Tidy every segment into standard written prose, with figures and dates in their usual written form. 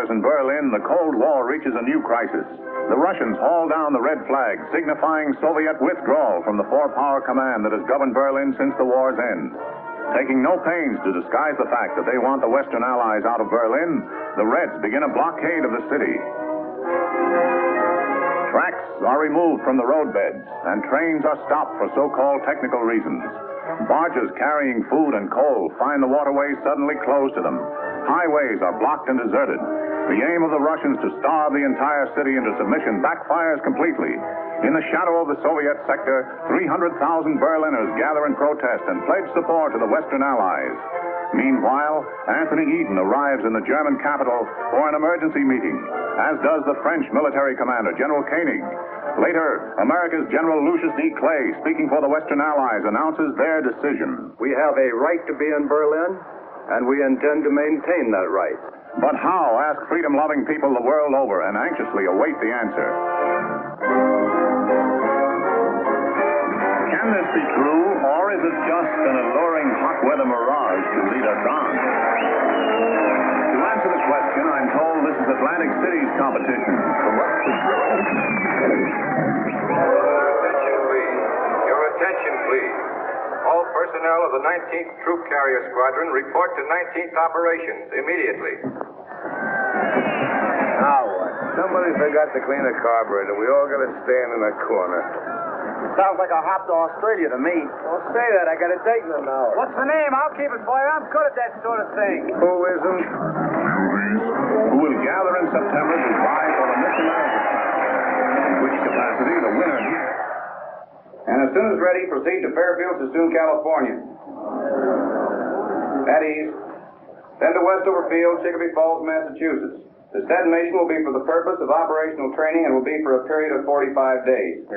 hours in Berlin, the Cold War reaches a new crisis. The Russians haul down the red flag, signifying Soviet withdrawal from the four-power command that has governed Berlin since the war's end. Taking no pains to disguise the fact that they want the Western Allies out of Berlin, the Reds begin a blockade of the city. Tracks are removed from the roadbeds, and trains are stopped for so-called technical reasons. Barges carrying food and coal find the waterways suddenly closed to them. Highways are blocked and deserted. The aim of the Russians to starve the entire city into submission backfires completely. In the shadow of the Soviet sector, 300,000 Berliners gather in protest and pledge support to the Western Allies. Meanwhile, Anthony Eden arrives in the German capital for an emergency meeting, as does the French military commander, General Koenig. Later, America's General Lucius D. Clay, speaking for the Western Allies, announces their decision. We have a right to be in Berlin, and we intend to maintain that right. But how, ask freedom-loving people the world over, and anxiously await the answer. Can this be true, or is it just an alluring hot-weather mirage to lead us on? To answer the question, I'm told this is Atlantic City's competition. Your attention, please. All personnel of the 19th Troop Carrier Squadron report to 19th Operations immediately. Now what? Somebody forgot to clean a carburetor. We all got to stand in a corner. Sounds like a hop to Australia to me. Don't say that. I got a date in an hour. What's the name? I'll keep it for you. I'm good at that sort of thing. Who isn't? Who will gather in September to vie for the Miss America. In which capacity the winner here. And as soon as ready, proceed to Fairfield, Sassoon, California. At ease. Then to Westover Field, Chicopee Falls, Massachusetts. This detonation will be for the purpose of operational training and will be for a period of 45 days. 45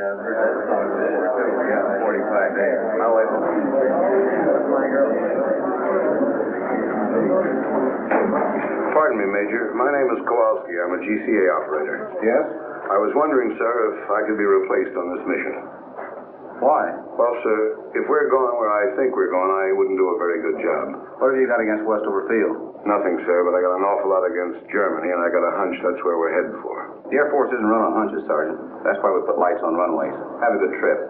days. I'll wait. Pardon me, Major. My name is Kowalski. I'm a GCA operator. Yes? I was wondering, sir, if I could be replaced on this mission. Why? Well, sir, if we're going where I think we're going, I wouldn't do a very good job. What have you got against Westover Field? Nothing, sir, but I got an awful lot against Germany, and I got a hunch that's where we're headed for. The Air Force isn't run on hunches, Sergeant. That's why we put lights on runways. Have a good trip.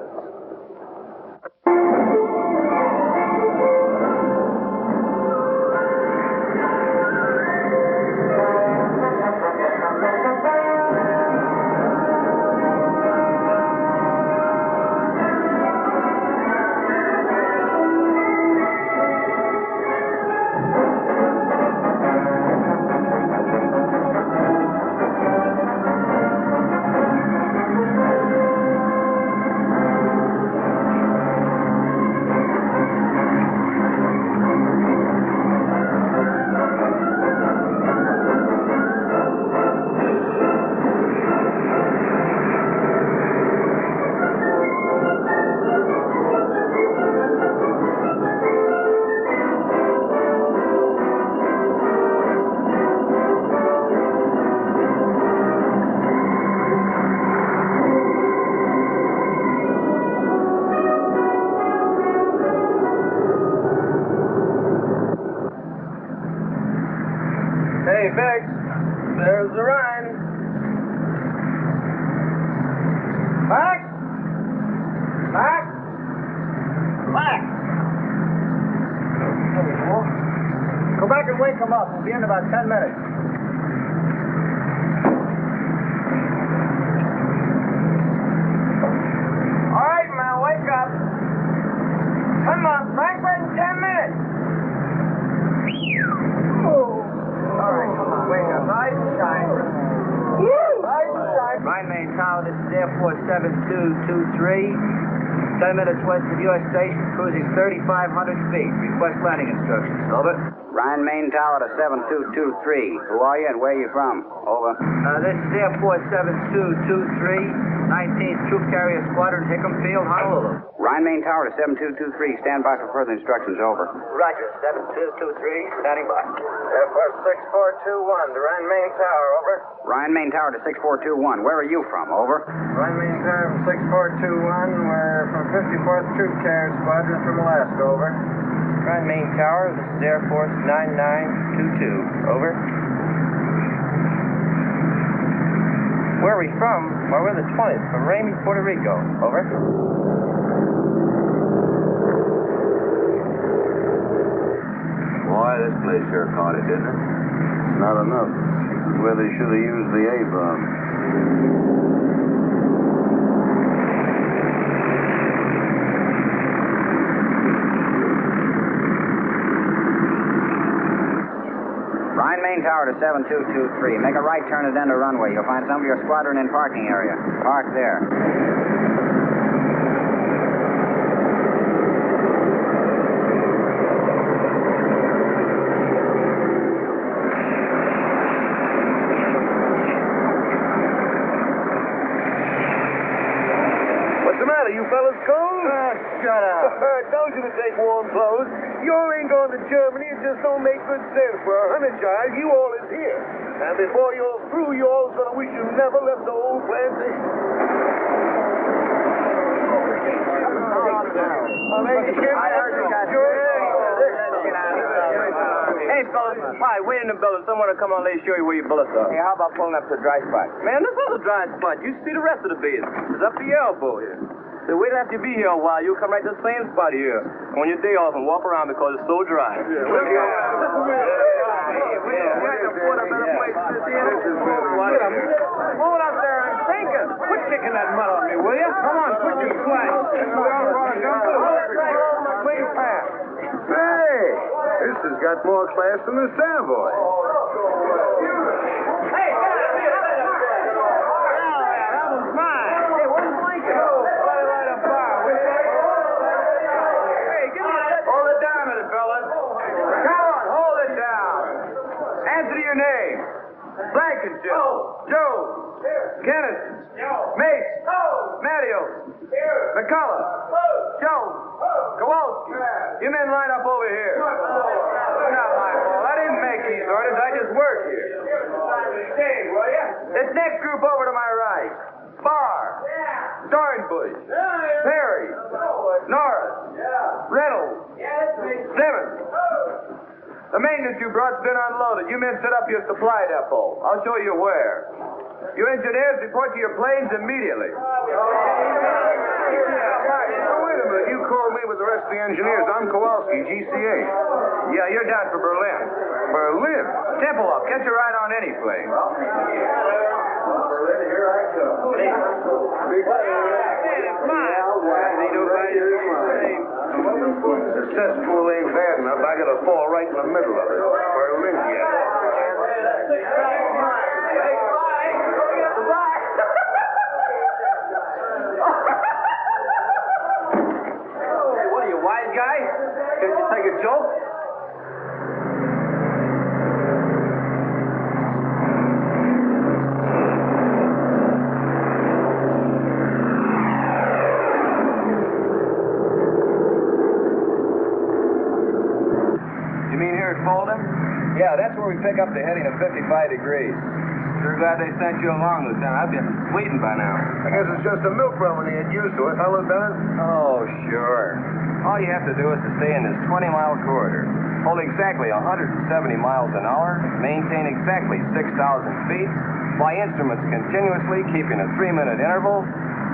Hey, Biggs, there's the Rhine. Max? Max? Max? Go back and wake him up. We'll be in about 10 minutes. All right, man, wake up. Come on, Frankfurt in 10 minutes. All right, come on, wake up. Rise and shine. Rise and shine. Rhine Main Tower, this is Air Force 7223. 10 minutes west of U.S. Station, cruising 3,500 feet. Request landing instructions. Over. Rhine Main Tower to 7223. Who are you and where are you from? Over. This is Air Force 7223. 19th Troop Carrier Squadron, Hickam Field, Honolulu. Rhine Main Tower to 7223. Stand by for further instructions. Over. Roger, 7223, standing by. Air Force 6421 to Rhine Main Tower, over. Rhine Main Tower to 6421. Where are you from? Over. Rhine Main Tower from 6421. We're from 54th Troop Carrier Squadron from Alaska, over. Rhine Main Tower, this is Air Force 9922. Over. Where are we from? Well, we're the 20th, from Ramey, Puerto Rico. Over. Boy, this place sure caught it, didn't it? Not enough. This is where they should have used the A-bomb. Line main tower to 7223. Make a right turn at end of runway. You'll find some of your squadron in parking area. Park there. What's the matter? You fellas cold? Shut up. Told you to take warm clothes. You all ain't going to Germany. It just don't make good sense. For 100 jives, you all is here. And before you're through, you all's going to wish you never left the old plantation. Hey, fellas, hi, wait in the building. Someone will come on late, show you where your bullets are. Hey, how about pulling up to a dry spot? Man, this is a dry spot. You see the rest of the beers. It's up to your elbow here. So wait after you be here a while. You'll come right to the same spot here on your day off and walk around because it's so dry. Hold up there and thinking. Quit kicking that mud on me, will you? Come on, quit your slack. Hey, this has got more class than the Savoy. Joe. Kenneth. Mace. Matteo. McCullough. Jones. Kowalski. You men line up over here. Not my fault. I didn't make these orders. I just work here. Stay, will you? This next group over to my right. Barr. Dornbush. Perry. Norris. Reynolds. Simmons. The maintenance you brought's been unloaded. You men set up your supply depot. I'll show you where. You engineers report to your planes immediately. Wait a minute. You called me with the rest of the engineers. I'm Kowalski, GCA. Yeah, you're down for Berlin. Berlin? Tempelhof. Catch a ride on any plane. Berlin, here I come. The cesspool ain't bad enough. I gotta fall right in the middle of it. Berlin, yeah. Hey, what are you, wise guy? Can't you take a joke? Yeah, that's where we pick up the heading of 55 degrees. Sure glad they sent you along, Lieutenant. I'd be waiting by now. I guess it's just a milk run when you get used to it, huh, Lieutenant? Oh, sure. All you have to do is to stay in this 20-mile corridor. Hold exactly 170 miles an hour, maintain exactly 6,000 feet, fly instruments continuously, keeping a 3-minute interval,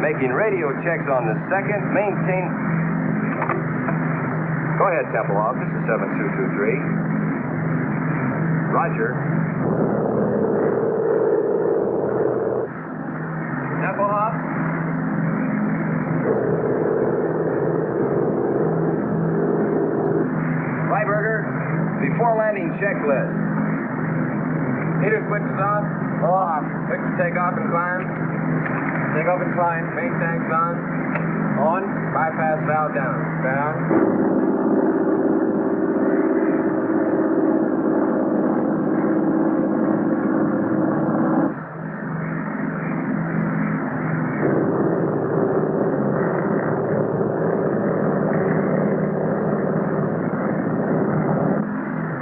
making radio checks on the second, maintain... Go ahead, Tempelhof. This is 7223. Roger. Tempelhof? Freiberger, before landing checklist. Heater switches off. Off. Fixed to take off and climb. Take off and climb. Main tanks on. On. Bypass valve down. Down.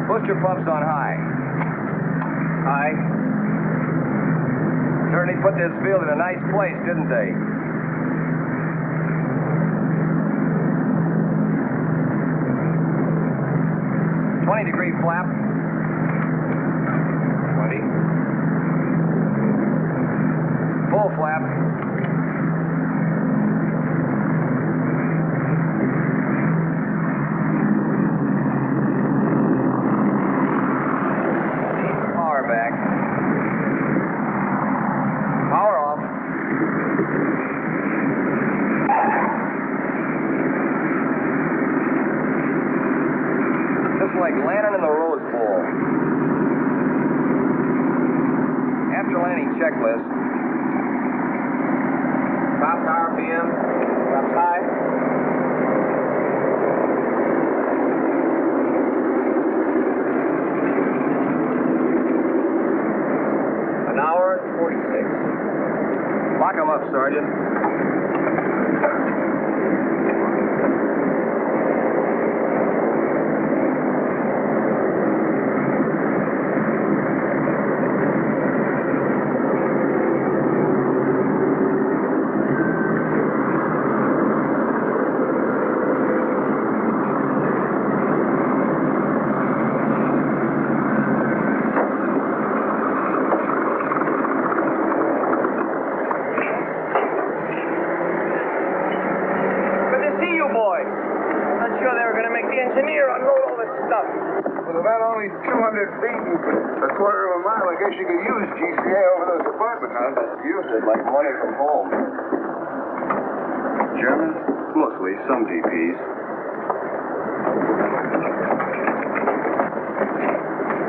Booster pumps on high. High. Certainly put this field in a nice place, didn't they? Degree flap. 20. Full flap. Power back. Power off. Just like landing in the Rose Bowl. After landing checklist. Top RPM. Drops high. An hour and 46. Lock 'em up, Sergeant. With about only 200 feet and a quarter of a mile, I guess you could use GCA over those apartment houses. Used it like money from home. German? Mostly, some DPs.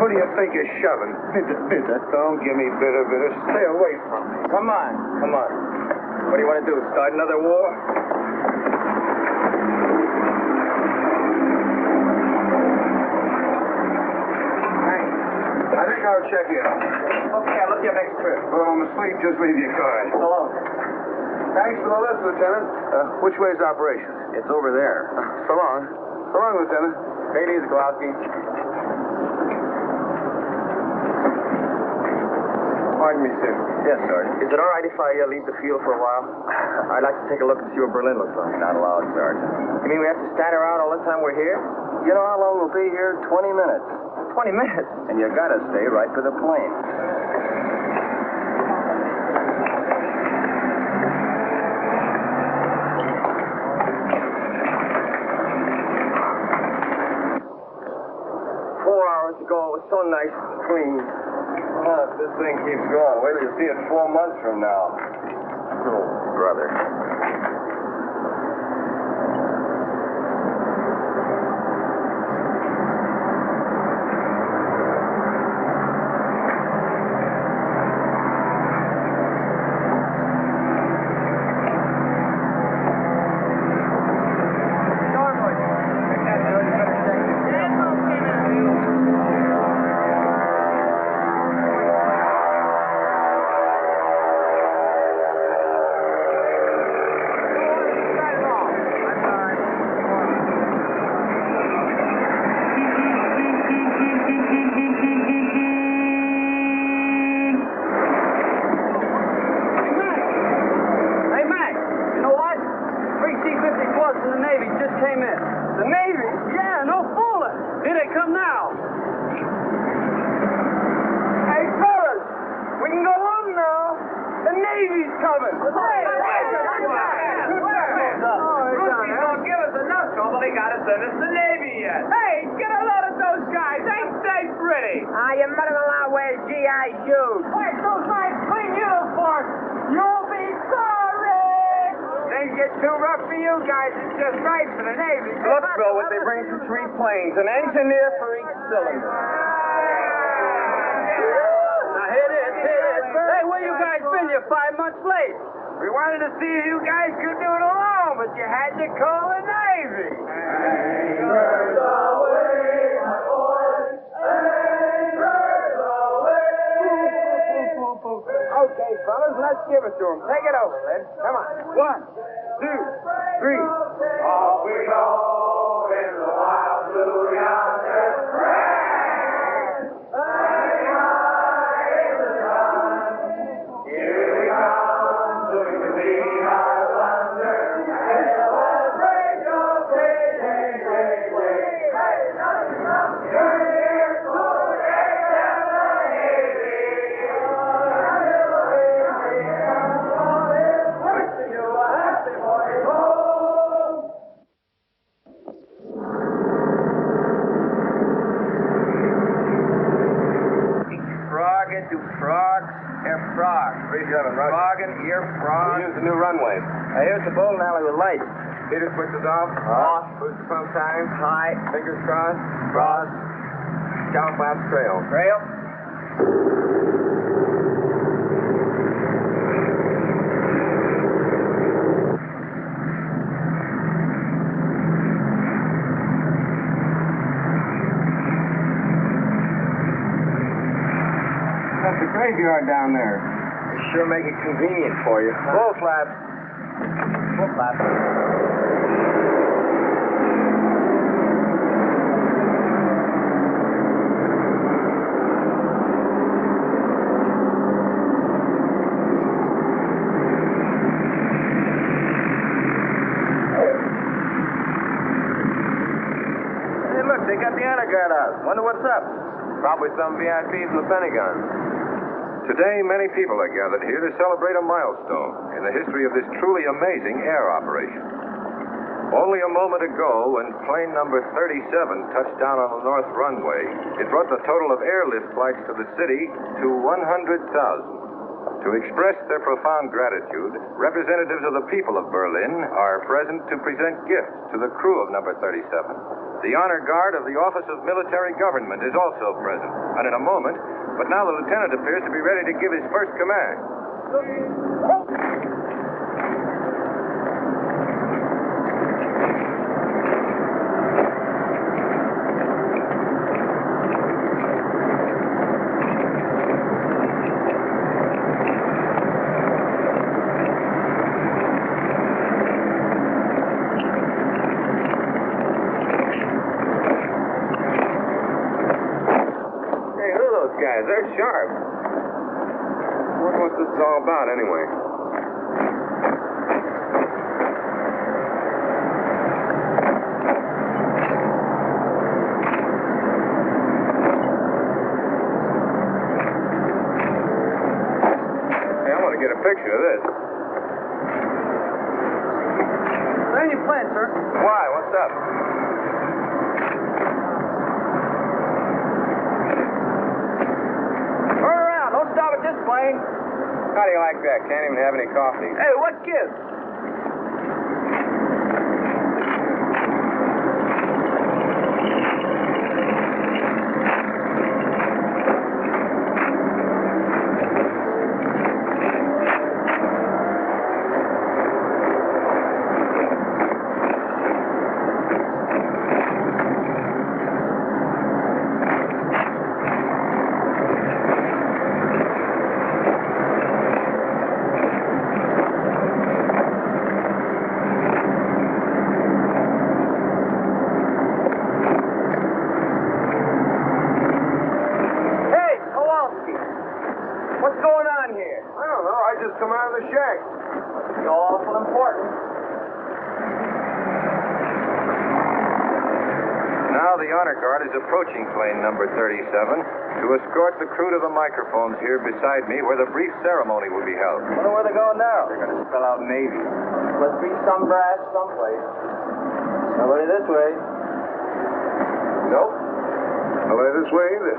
Who do you think you're shoving? Bitter. Don't give me bitter. Stay away from me. Come on. What do you want to do, start another war? I think I'll check in. Okay, I'll look you up next trip. Well, I'm asleep. Just leave your card. So long. Thanks for the lift, Lieutenant. Which way's operations? It's over there. So long. So long, Lieutenant. Take it easy, Kowalski. Pardon me, sir. Yes, Sergeant. Is it all right if I leave the field for a while? I'd like to take a look and see what Berlin looks like. Not allowed, Sergeant. You mean we have to stand around all the time we're here? You know how long we'll be here? 20 minutes. 20 minutes. And you gotta stay right for the plane. Ago, it was so nice and clean. Well, if this thing keeps going, wait till you see it 4 months from now. Oh, brother. Your mother-in-law wears GI shoes. Wait, those nice clean uniforms. You'll be sorry. Things get too rough for you guys. It's just right for the Navy. Look, Bill, what they bring from 3 planes. An engineer for each cylinder. Now, hit it. Hey, where you guys been? You're 5 months late. We wanted to see if you guys could do it alone, but you had to call the Navy. Anchors away, my boys. Anchors away. Okay, fellas, let's give it to them. Take it over, then. Come on. 1, 2, 3. Off we go in the wild blue yonder. Flying high in the sun. Here we come, doing the beat our thunder. And the break of day, day, day, day. Hey, you're here to protect the Navy. car. 37, Roger. Frogging, ear frog. Use the new runway. Here's the bowling alley with lights. Heater switches off. Off. Booster pump time. High. Fingers crossed. Cross. Scout flaps trail. Trail. That's the graveyard down there. They sure make it convenient for you. Full flaps. Full flaps. Hey, look, they got the honor guard out. Wonder what's up. Probably some VIPs in the Pentagon. Today, many people are gathered here to celebrate a milestone in the history of this truly amazing air operation. Only a moment ago, when plane number 37 touched down on the north runway, it brought the total of airlift flights to the city to 100,000. To express their profound gratitude, representatives of the people of Berlin are present to present gifts to the crew of number 37. The honor guard of the Office of Military Government is also present, and in a moment, but now the lieutenant appears to be ready to give his first command. Guys, they're sharp. Wonder what this is all about, anyway. Hey, I want to get a picture of this. Land your plane, sir. Why? What's up? Stop at this plane. How do you like that? Can't even have any coffee. Hey, what gives? Come out of the shack. It's awful important. Now the honor guard is approaching plane number 37 to escort the crew to the microphones here beside me where the brief ceremony will be held. Wonder where they're going now. They're going to spell out Navy. Must be some brass someplace. Nobody this way. Nope. Nobody this way either.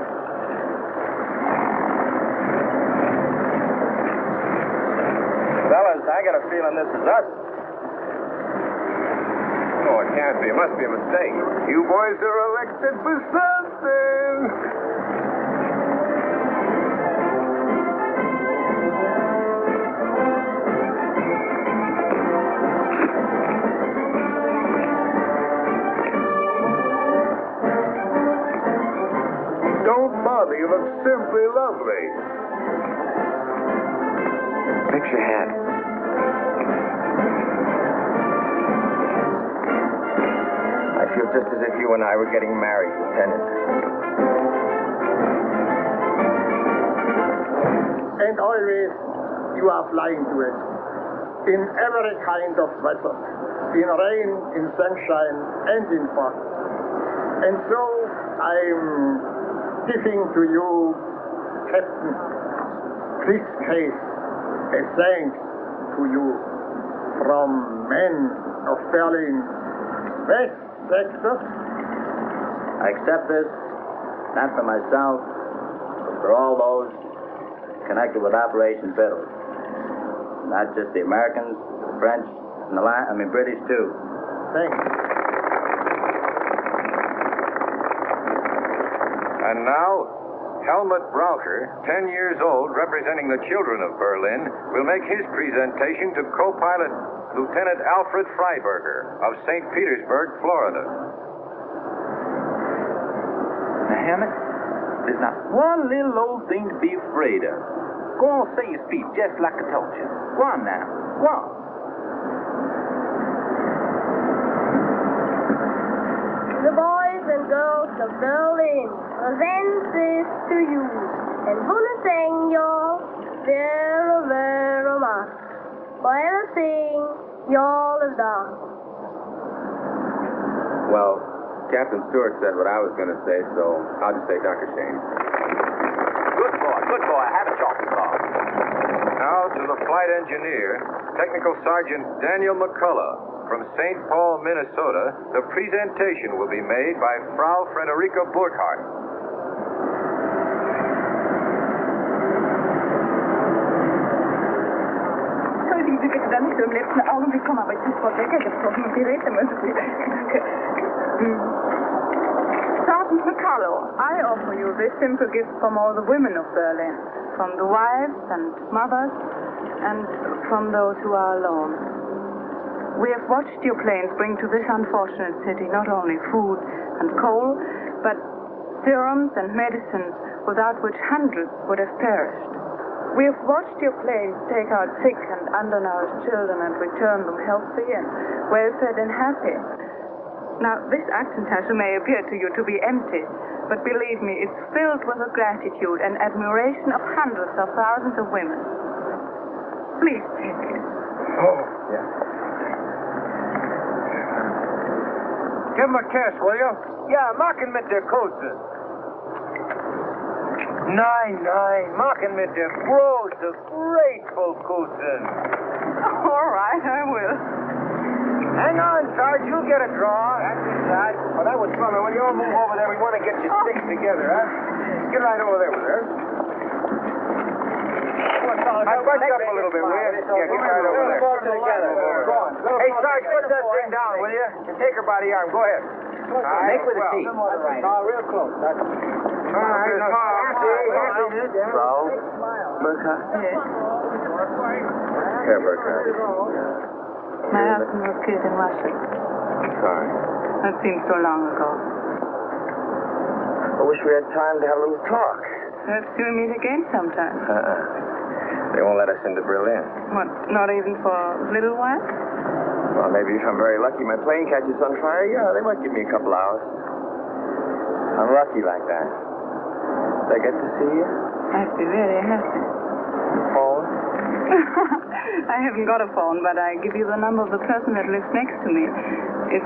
Fellas, I got a feeling this is us. Oh, it can't be. It must be a mistake. You boys are elected for something. Don't bother. You look simply lovely. Fix your hat. I feel just as if you and I were getting married, Lieutenant. And always you are flying to it. In every kind of weather. In rain, in sunshine, and in fog. And so I'm giving to you, Captain, this case, a thanks to you from men of Berlin West sector. I accept this, not for myself, but for all those connected with Operation Fiddle. Not just the Americans, the French, and the British too. Thanks. And now, Helmut Braucher, 10 years old, representing the children of Berlin, will make his presentation to co-pilot Lieutenant Alfred Freiberger of St. Petersburg, Florida. Now, Helmut, there's not one little old thing to be afraid of. Go on, say your speech just like I told you. Go on now. Go on. The boys and girls of Berlin present this to you. And Bundesengel, very, very much for everything y'all have done. Well, Captain Stewart said what I was going to say, so I'll just say Dr. Shane. Good boy. Have a chocolate bar. Now to the flight engineer, Technical Sergeant Daniel McCullough from St. Paul, Minnesota. The presentation will be made by Frau Frederica Burkhardt. Entschuldigen Sie bitte, dass ich so im letzten Augenblick komme, aber ich habe Frau Becker gesprochen und die redet immer so viel. Danke. Sergeant McCullough, I offer you this simple gift from all the women of Berlin, from the wives and mothers, and from those who are alone. We have watched your planes bring to this unfortunate city not only food and coal, but serums and medicines without which hundreds would have perished. We have watched your planes take out sick and undernourished children and return them healthy and well-fed and happy. Now, this Aktentasche may appear to you to be empty, but believe me, it's filled with the gratitude and admiration of hundreds of thousands of women. Please take it. Oh, yeah. Give him a kiss, will you? Ja, mach ihn mit der Kose. Nein, machen mit der große, grateful Cousin. All right, I will. Hang on, Sarge, you'll get a draw. That's his side. Well, that was fun. When you all move over there, we want to get your sticks together, huh? Get right over there with her. I bunch up a little bit, will you? Yeah, get right over there. Go on. Hey, Sarge, put that thing down, will you? And take her by the arm. Go ahead. Make with the teeth. Real close. That's all right. Frau Burkhardt? Yes. Herr Burkhardt. My husband was killed in Russia. Sorry. That seems so long ago. I wish we had time to have a little talk. Let's do meet again sometime. They won't let us into Berlin. What, not even for a little while? Well, maybe if I'm very lucky, my plane catches on fire. Yeah, they might give me a couple hours. I'm lucky like that. Did I get to see you? I'd be very happy. Phone? I haven't got a phone, but I give you the number of the person that lives next to me. It's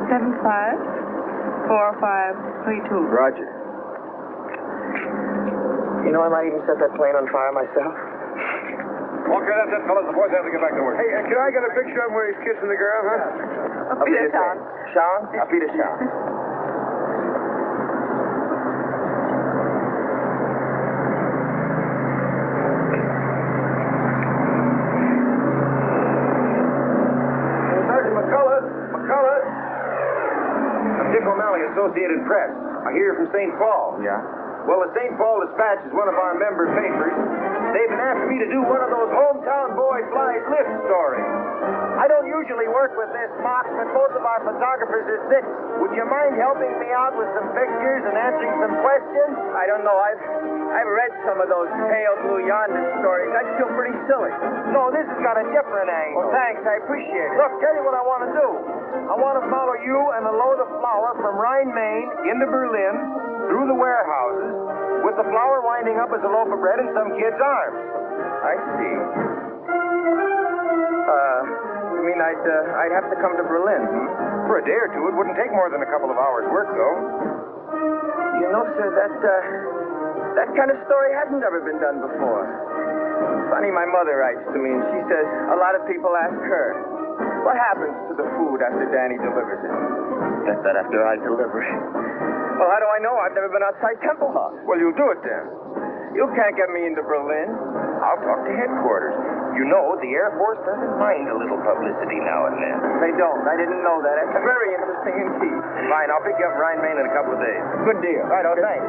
754532. Roger. You know, I might even set that plane on fire myself. Okay, that's it, fellas. The boys have to get back to work. Hey, can I get a picture of him where he's kissing the girl, huh? Auf Wiedersehen. Sean? Auf Wiedersehen. Sergeant McCullough. I'm Dick O'Malley, Associated Press. I hear you're from St. Paul. Yeah? Well, the St. Paul Dispatch is one of our member papers. They've been asking me to do one of those hometown boy flies lift stories. I don't usually work with this mock, but most of our photographers are sick. Would you mind helping me out with some pictures and answering some questions? I don't know. I've read some of those pale blue yonder stories. I feel pretty silly. No, this has got a different angle. Well, thanks. I appreciate it. Look, tell you what I want to do. I want to follow you and a load of flour from Rhine, Maine, into Berlin, through the warehouses, with the flour winding up as a loaf of bread in some kid's arms. I see. You mean I'd have to come to Berlin, For a day or two, it wouldn't take more than a couple of hours' work, though. You know, sir, that kind of story hasn't ever been done before. Funny, my mother writes to me, and she says a lot of people ask her, what happens to the food after Danny delivers it? Get that after I deliver it. Well, how do I know? I've never been outside Temple House. Well, you'll do it then. You can't get me into Berlin. I'll talk to headquarters. You know, the Air Force doesn't mind a little publicity now and then. They don't. I didn't know that. It's very interesting indeed. Fine, I'll pick you up Rhine, Maine in a couple of days. Good deal. Right, oh, thanks.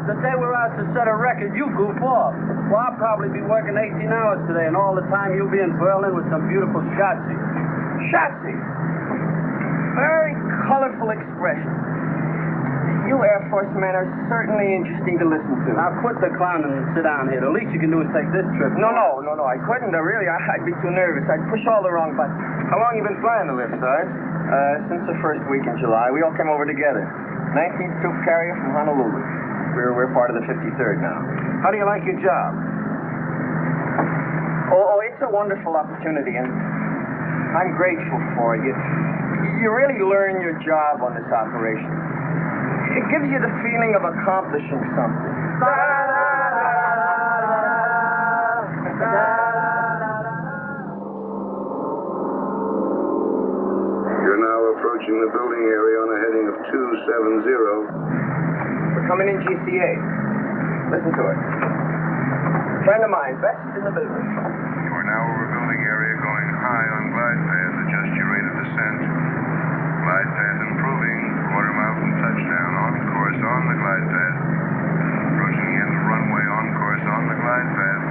The day we're out to set a record, you goof off. Well, I'll probably be working 18 hours today, and all the time you'll be in Berlin with some beautiful Schatzi. Schatzi? Very colorful expression. You Air Force men are certainly interesting to listen to. Now, quit the clowning and sit down here. The least you can do is take this trip. No, I couldn't. I'd be too nervous. I'd push all the wrong buttons. How long you been flying the lift, Sarge? Since the first week in July. We all came over together. 19th Troop Carrier from Honolulu. We're part of the 53rd now. How do you like your job? Oh, it's a wonderful opportunity, and I'm grateful for it. You really learn your job on this operation. It gives you the feeling of accomplishing something. You're now approaching the building area on a heading of 270. Coming in GCA. Listen to it. Friend of mine, best in the business. You are now over building area going high on glide path. Adjust your rate of descent. Glide path improving. Quarter mile from touchdown. On course on the glide path. Approaching the end of runway. On course on the glide path.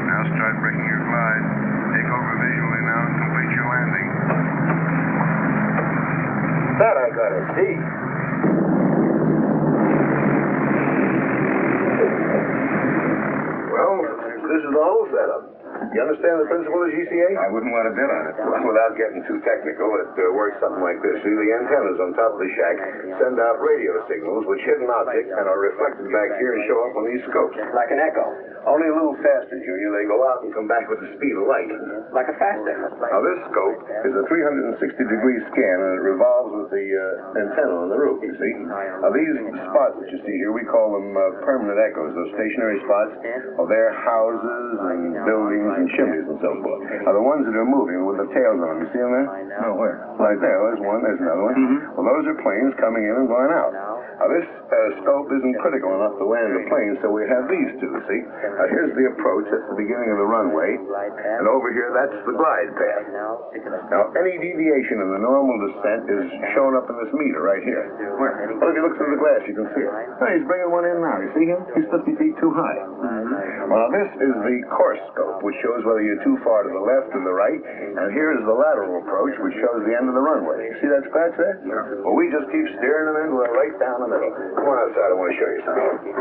Now start breaking your glide. Take over visually now and complete your landing. That I gotta see. This is the whole setup. You understand the principle of GCA? I wouldn't want to bid on it. Well, without getting too technical, it works something like this. See, the antennas on top of the shack send out radio signals which hit an object and are reflected back here and show up on these scopes. Like an echo. Only a little faster, Junior. They go out and come back with the speed of light. Like a fast echo. Now, this scope is a 360-degree scan, and it revolves with the antenna on the roof, you see. Now, these spots that you see here, we call them permanent echoes. Those stationary spots of their houses and buildings and chimneys and so forth. Now, the ones that are moving with the tails on them, you see them there? No, where? Right there. There's one. There's another one. Well, those are planes coming in and going out. Now, this scope isn't critical enough to land the plane, so we have these two, see? Now, here's the approach. That's the beginning of the runway. And over here, that's the glide path. Now, any deviation in the normal descent is shown up in this meter right here. Where? Well, if you look through the glass, you can see it. Oh, he's bringing one in now. You see him? He's 50 feet too high. Well, now, this is the course scope, which shows whether you're too far to the left or the right. And here is the lateral approach, which shows the end of the runway. You see that scratch there? Well, we just keep steering them in right down the middle. Come on outside. I want to show you something.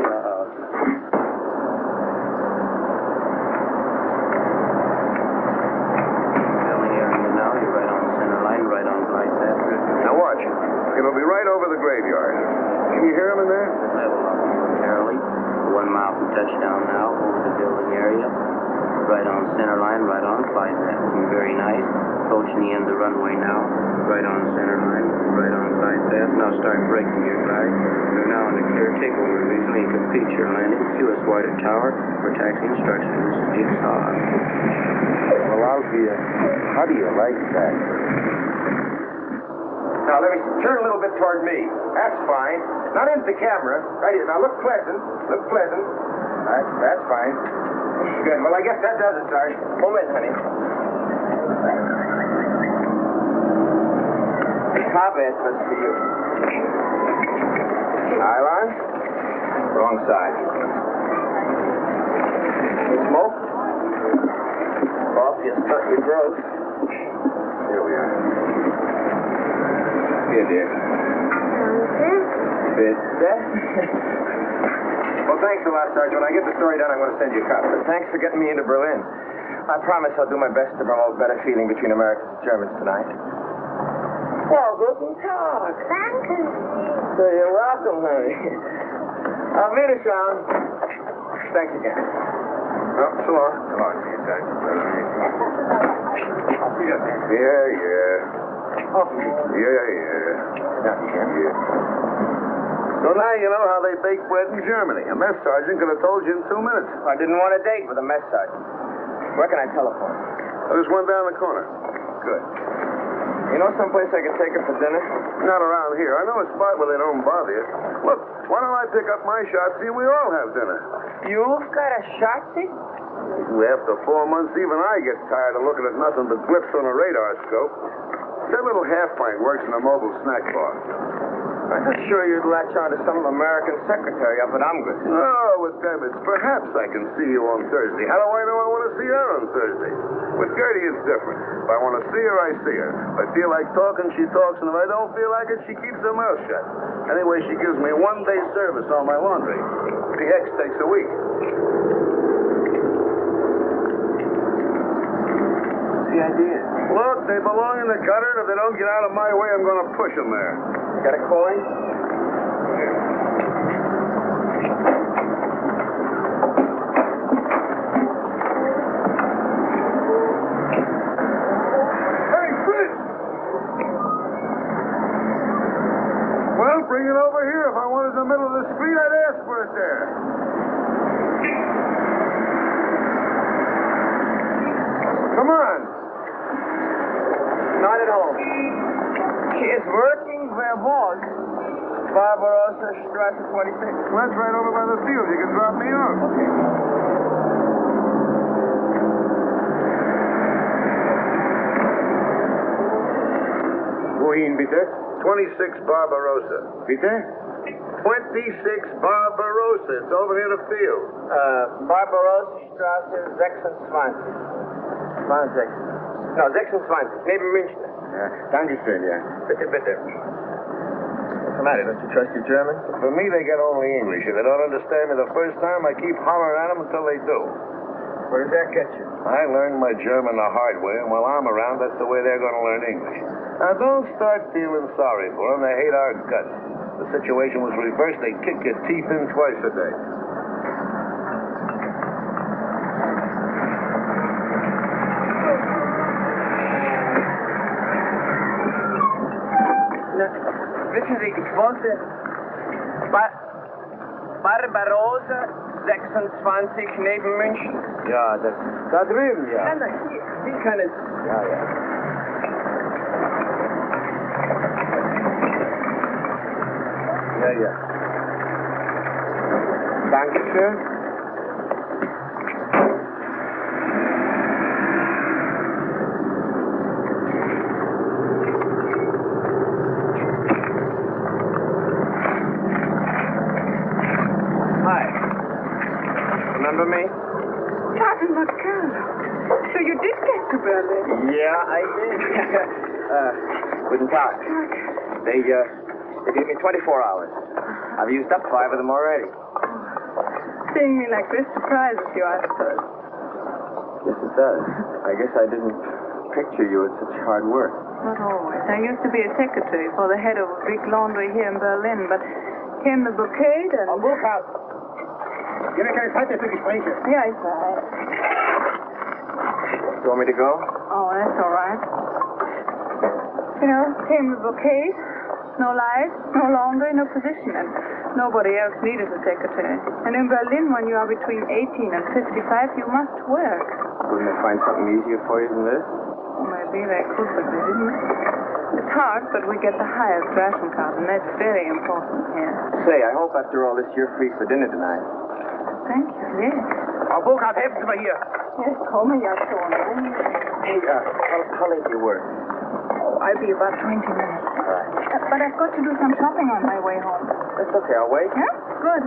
Now watch. It'll be right over the graveyard. Can you hear him in there? Level up momentarily. 1 mile from touchdown now, over the building area. Right on center line, right on glide path. Looking very nice. Approaching the end of the runway now. Right on center line, right on glide path. Now start breaking your glide. You're now in the clear takeover visually and complete your landing. QS Whiter Tower for taxi instructions. Jigsaw. Well, Alfie, how do you like that? Now, let me turn a little bit toward me. That's fine. Not into the camera. Right here. Now, look pleasant. Look pleasant. That's fine. Good. Well, I guess that does it, Sarge. Moment, honey. Top edge, let's see you. Nylon. Wrong side. Smoke. Off, you stuck your growth. Here we are. Here, dear. Fit that. Well, thanks a lot, Sergeant. When I get the story done, I'm going to send you a copy. But thanks for getting me into Berlin. I promise I'll do my best to promote better feeling between Americans and Germans tonight. Well, guten Tag. Danke. So you're welcome, honey. Auf Wiedersehen. Thanks again. Oh, so long. So long, see you, Sergeant. Yeah. Oh, Yeah. yeah. So now you know how they bake bread in Germany. A mess sergeant could have told you in 2 minutes. I didn't want a date with a mess sergeant. Where can I telephone? There's one down the corner. Good. You know someplace I can take her for dinner? Not around here. I know a spot where they don't bother you. Look, why don't I pick up my shotzi and we all have dinner? You've got a shotzi? After 4 months, even I get tired of looking at nothing but blips on a radar scope. That little half pint works in a mobile snack bar. I was sure you'd latch on to some American secretary up at Umgus. Oh, with Debbits, perhaps I can see you on Thursday. How do I know I want to see her on Thursday? With Gertie, it's different. If I want to see her, I see her. If I feel like talking, she talks, and if I don't feel like it, she keeps her mouth shut. Anyway, she gives me 1 day service on my laundry. PX takes a week. What's the idea? Look, they belong in the gutter, and if they don't get out of my way, I'm going to push them there. Got a coin? Hey, Fritz! Well, bring it over here. If I wanted it in the middle of the street, I'd ask for it there. Come on. Not at home. She is working where was Barbarossa Strasse 26. Well, that's right over by the field. You can drop me off. Okay. Wohin, bitte? 26 Barbarossa. Bitte? 26 Barbarossa. It's over near the field. Barbarossa Strasse 26. 20. No, 26. Neben München. Ja, danke schön, ja. Bitte, bitte. What's the matter? Don't you trust your German? For me, they get only English. If they don't understand me the first time, I keep hollering at them until they do. Where does that get you? I learned my German the hard way, and while I'm around, that's the way they're going to learn English. Now, don't start feeling sorry for them. They hate our guts. The situation was reversed. They kick your teeth in twice a day. Wissen Sie, ich wollte Barbarossa 26 neben München. Ja, das da drüben, ja. Wie kann es... Ja, ja. Ja, ja. Dankeschön. Remember me? Sergeant McCullough. So you did get to Berlin? Yeah, I did. Guten Tag. They gave me 24 hours. I've used up 5 of them already. Seeing me like this surprises you, I suppose. Yes, it does. I guess I didn't picture you at such hard work. Not always. I used to be a secretary for the head of a big laundry here in Berlin, but came the blockade and... Frau Burkhardt! Ich habe keine Zeit mehr für Gespräche. Yeah, it's all right. You want me to go? Oh, that's all right. You know, came the blockade. No life, no laundry, no position, and nobody else needed a secretary. And in Berlin, when you are between 18 and 55, you must work. Wouldn't they find something easier for you than this? Well, maybe they could, but they didn't. It's hard, but we get the highest ration card, and that's very important here. Say, I hope after all this you're free for dinner tonight. Thank you, yes. Frau Burkhardt, helfen Sie mal hier. Yes, call me out, Sean. Hey, how late do you work? Oh, I'll be about 20 minutes. All right. But I've got to do some shopping on my way home. That's okay, I'll wait. Yeah? Good.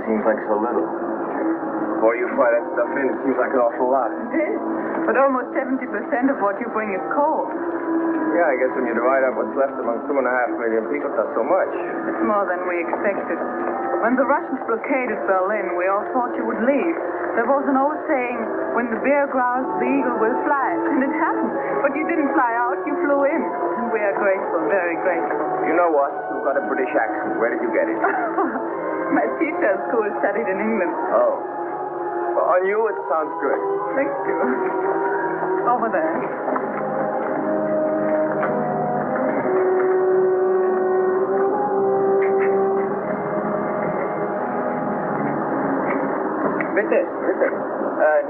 seems like so little. The more you fly that stuff in, it seems like an awful lot. It is. But almost 70% of what you bring is coal. Yeah, I guess when you divide up what's left among 2.5 million people, it's not so much. It's more than we expected. When the Russians blockaded Berlin, we all thought you would leave. There was an old saying, when the bear growls, the eagle will fly. And it happened. But you didn't fly out, you flew in. And we are grateful, very grateful. You know what? You've got a British accent. Where did you get it? My teacher at school studied in England. Oh. Well, on you, it sounds good. Thank you. Over there. Bitte.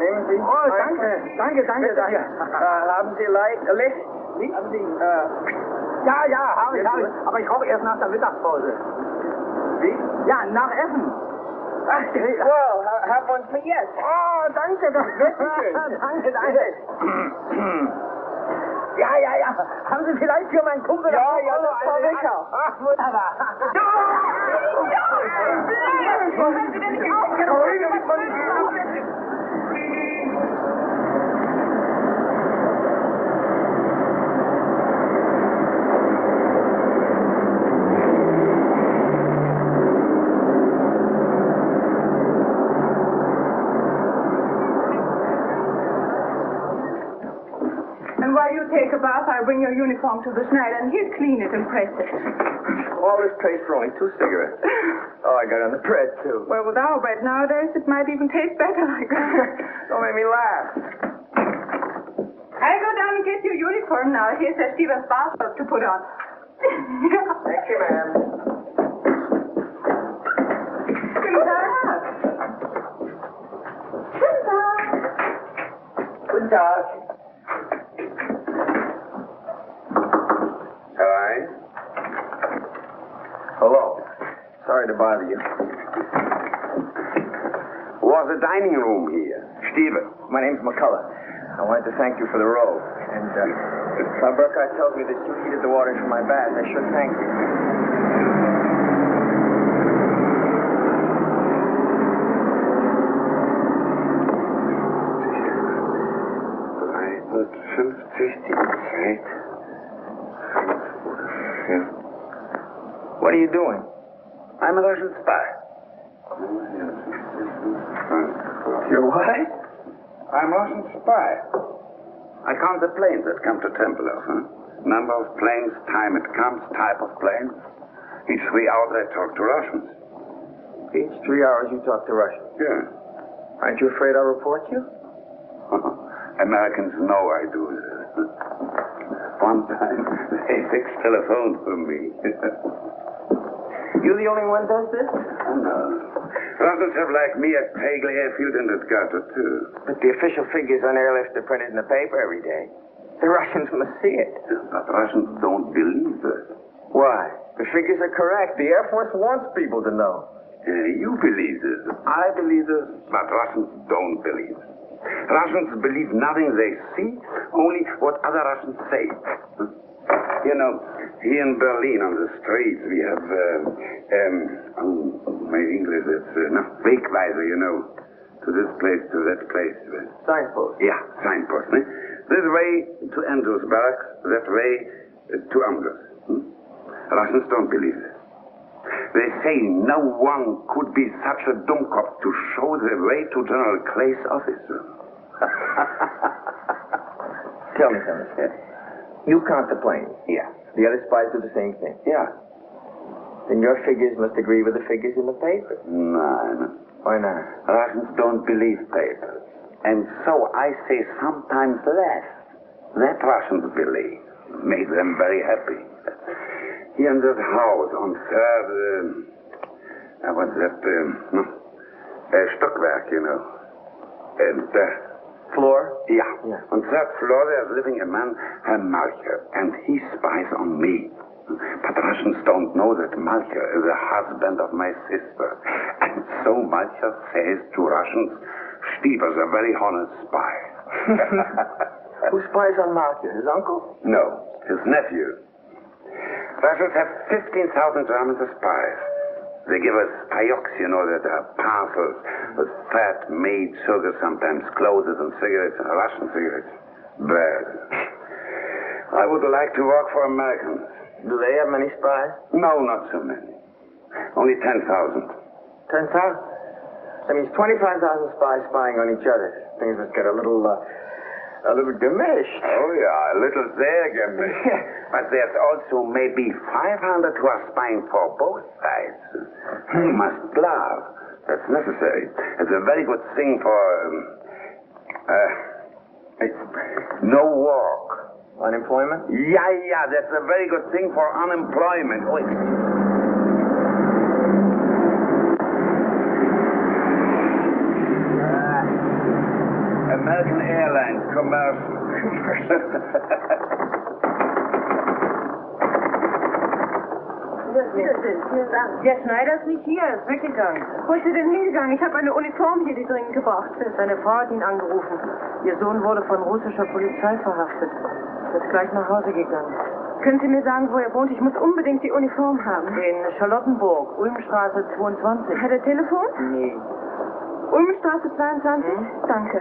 Nehmen Sie. Oh, danke. Ja. Haben Sie Licht? Haben Sie, ja, habe ich. Aber ich rauche erst nach der Mittagspause. Wie? Ja, nach Essen. Ach, well, have one for yes. Oh, danke, das ist schön. danke. Ja. Haben Sie vielleicht für meinen Kumpel... Ja, das war lecker. Ach, wunderbar. Wenn Sie denn nicht And while you take a bath, I'll bring your uniform to the Schneider, and he'll clean it and press it. All this paste for only 2 cigarettes. Oh, I got on the bread, too. Well, with our bread nowadays, it might even taste better like that. Don't make me laugh. I'll go down and get your uniform now. Here's Herr Stevens' bathrobe to put on. Thank you, ma'am. Guten Tag. Guten Tag. Hello. Sorry to bother you. Was a dining room here? Steven, my name's McCullough. I wanted to thank you for the robe. And, Frau Burkhardt tells me that you heated the water for my bath. I should thank you. What are you doing? I'm a Russian spy. You're what? I'm a Russian spy. I count the planes that come to Tempelhof. Number of planes, time it comes, type of plane. Each 3 hours I talk to Russians. Each 3 hours you talk to Russians? Yeah. Aren't you afraid I'll report you? Americans know I do this. One time, they fixed telephone for me. You the only one does this? No. Russians have, like me, a Pegel airfield and a gutter, too. But the official figures on airlift are printed in the paper every day. The Russians must see it. But Russians don't believe it. Why? The figures are correct. The Air Force wants people to know. You believe this. I believe this. But Russians don't believe it. Russians believe nothing they see, only what other Russians say. You know, here in Berlin on the streets we have, my English is, Wegweiser, you know, to this place, to that place. Signpost? Yeah, signpost. This way to Andrews Barracks, that way to Ambrose. Russians don't believe it. They say no one could be such a dummkopf to show the way to General Clay's office. Tell me something. You count the planes. Yeah. The other spies do the same thing. Yeah. Then your figures must agree with the figures in the paper. No. Why not? Russians don't believe papers. And so I say sometimes less. That Russians believe. Made them very happy. Here in that house on third, what's that, Stockwerk, you know. And, Floor? Yeah. On third floor there's living a man, Herr Malcher, and he spies on me. But Russians don't know that Malcher is the husband of my sister. And so Malcher says to Russians, Stieber's a very honest spy. Who spies on Malcher? His uncle? No, his nephew. Russians have 15,000 Germans as spies. They give us payoks, you know, that are parcels with fat, made sugar, sometimes clothes and cigarettes, Russian cigarettes. Bad. I would like to work for Americans. Do they have many spies? No, not so many. Only 10,000. 10,000? That means 25,000 spies spying on each other. Things must get a little gemisch. Oh, yeah, a little sehr gemisch. But there's also maybe 500 who are spying for both sides. You must love. That's necessary. It's a very good thing for, no work. Unemployment? Yeah, that's a very good thing for unemployment. Oh, American Airlines commercial. Der Schneider ist nicht hier, er ist weggegangen. Wo ist er denn hingegangen? Ich habe eine Uniform hier, die dringend gebraucht ist. Seine Frau hat ihn angerufen. Ihr Sohn wurde von russischer Polizei verhaftet. Er ist gleich nach Hause gegangen. Können Sie mir sagen, wo er wohnt? Ich muss unbedingt die Uniform haben. In Charlottenburg, Ulmstraße 22. Hat er Telefon? Nee. Ulmstraße 22? Danke.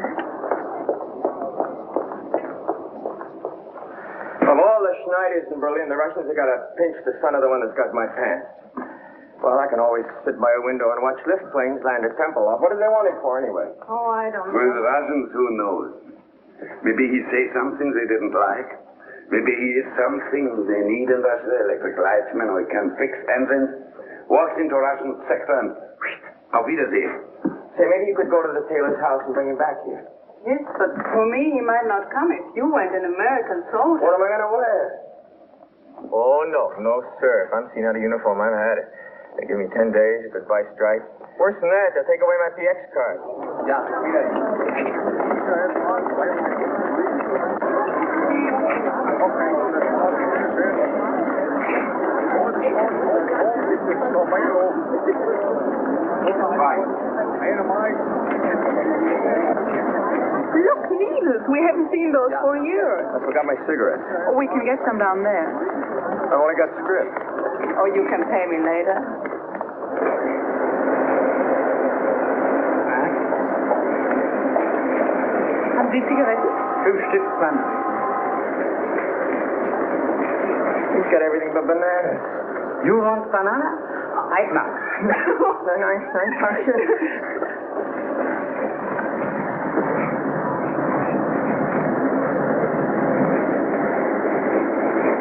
Of all the Schneiders in Berlin, the Russians have got to pinch the son of the one that's got my pants. Well, I can always sit by a window and watch lift planes land at Temple. What do they want him for, anyway? Oh, I don't know. With the Russians, who knows? Maybe he says something they didn't like. Maybe he is something they need in Russia, electric lightman, or he can fix engines. Walks into Russian sector and auf Wiedersehen. Say, maybe you could go to the tailor's house and bring him back here. Yes, but for me, he might not come if you went an American soldier. What am I going to wear? Oh, no, sir. If I'm seen out of uniform, I've had it. They give me 10 days, goodbye strike. Worse than that, they'll take away my PX card. Yeah, Look, needles. We haven't seen those for years. I forgot my cigarettes. Oh, we can get some down there. I've only got script. Oh, you can pay me later. Haben Sie Zigaretten? 5 Stück, 20. He's got everything but bananas. You want banana? I'd not. Nein, danke.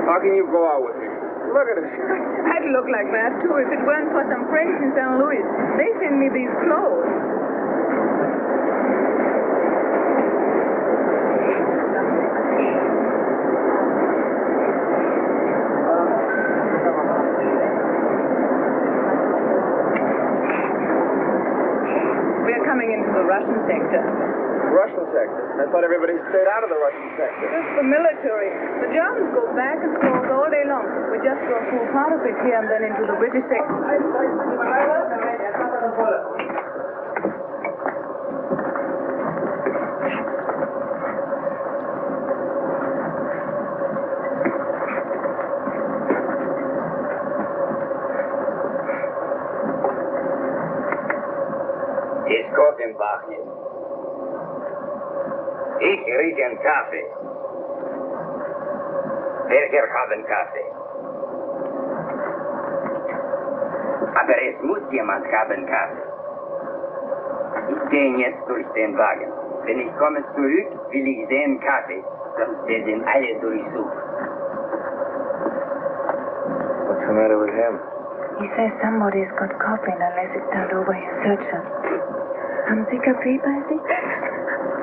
How can you go out with him? Look at him. I'd look like that, too, if it weren't for some friends in St. Louis. They send me these clothes. We're coming into the Russian sector. Russian sector? I thought everybody stayed out of the Russian sector. It's the military. The Germans go back and forth all day long. We just go through part of it here and then into the British sector. Ist Gott im Bachchen. Ich rieche einen Kaffee. Welcher haben Kaffee? Aber es muss jemand haben Kaffee. Ich gehe jetzt durch den Wagen. Wenn ich komme zurück, will ich sehen Kaffee. Sonst werden alle durchsucht. What's the matter with him? He says somebody's got coffee unless it's turned over his searcher. Haben Sie Kaffee bei sich?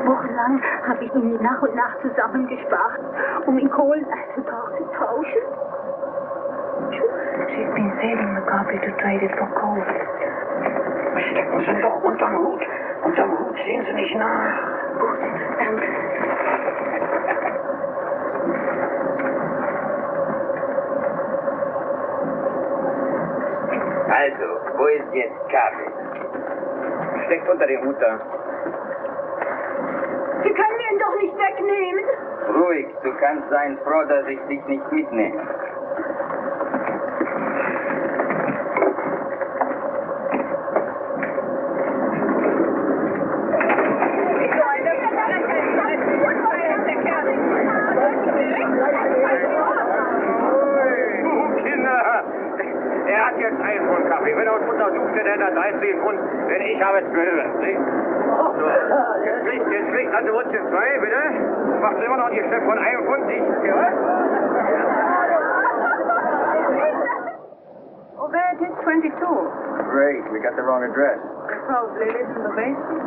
Wochenlang habe ich ihn nach und nach zusammengespart, um in Kohleneisenbach zu tauschen. She's been saving the coffee to trade it for coal. Stecken Sie doch unterm Hut. Unterm Hut sehen Sie nicht nach. Gut, danke. Also, wo ist jetzt Kaffee? Steckt unter den Hut da. Sie können ihn doch nicht wegnehmen. Ruhig, du kannst sein froh, dass ich dich nicht mitnehme. halt Sie uns, denn ich habe 12. Nicht? So. Jetzt kriegt also Wutze 2, bitte. Macht immer noch ein Geschäft von 1 Pfund. Oh, there it is, 22. Great, we got the wrong address. They probably live in the basement.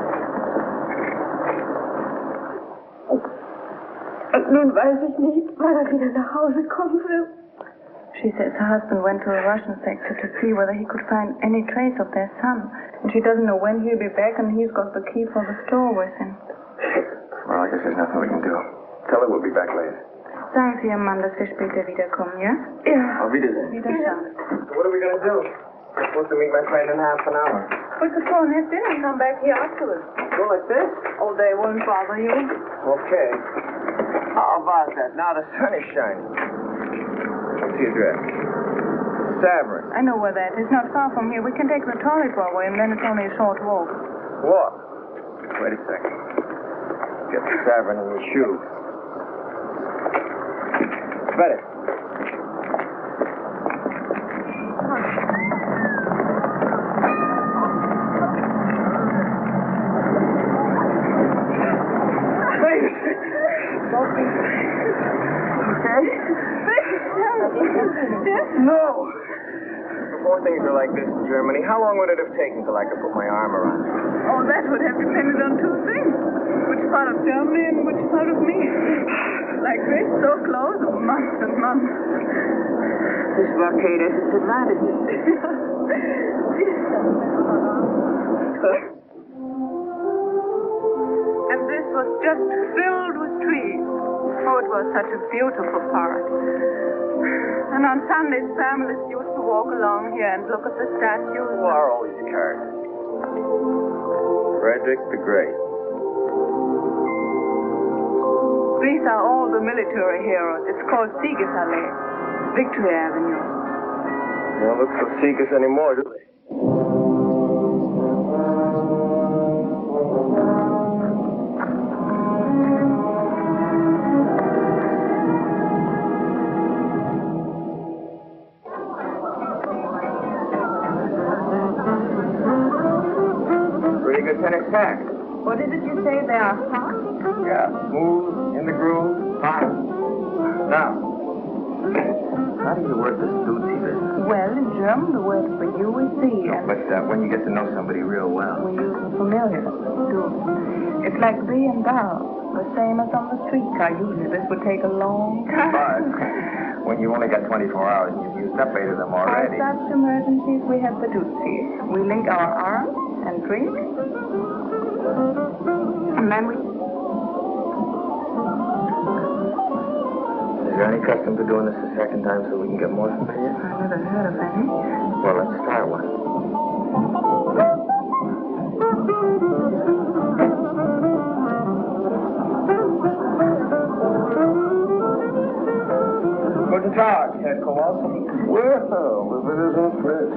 Nun weiß ich nicht, wann er wieder nach Hause kommen wird. She says her husband went to a Russian sector to see whether he could find any trace of their son. And she doesn't know when he'll be back, and he's got the key for the store with him. Well, I guess there's nothing we can do. Tell her we'll be back later. Sagen Sie Ihrem Mann, dass wir später wiederkommen, ja? Ja. Auf Wiedersehen. Wiederschauen. What are we going to do? We're supposed to meet my friend in half an hour. We could go and have dinner and come back here afterwards. Go like this? Oh, they won't bother you. Okay. How about that? Now the sun is shining. What's the address? Savern. I know where that is. Not far from here. We can take the trolley forward, and then it's only a short walk. Walk? Wait a second. Get the Savern in your shoe. Better. No. Before things were like this in Germany, how long would it have taken till I could put my arm around you? Oh, that would have depended on two things. Which part of Germany and which part of me. Like this, so close, months and months. This blockade has its advantages. And this was just filled with trees. Oh, it was such a beautiful park. And on Sundays, families used to walk along here and look at the statues. Who are all these characters? Frederick the Great. These are all the military heroes. It's called Siegesallee, Victory Avenue. They don't look so Sieges anymore, do they? Pretty good tennis pack. What is it you say they are, huh? Yeah, smooth, in the groove, fine. Now, how do you work this duty business? Well, in German, the word for you is Sie. No, but when you get to know somebody real well. We use the familiar, do. It's like thee and thou, the same as on the streetcar. Usually this would take a long time. But when you only got 24 hours and you've used up 8 of them already. For such emergencies, we have the duty. We link our arms and drink. And then we... Is there any custom to doing this a second time so we can get more familiar? I never heard of any. Well, let's try one. Guten Tag, Herr Kowalski. Well, if it isn't Fritz.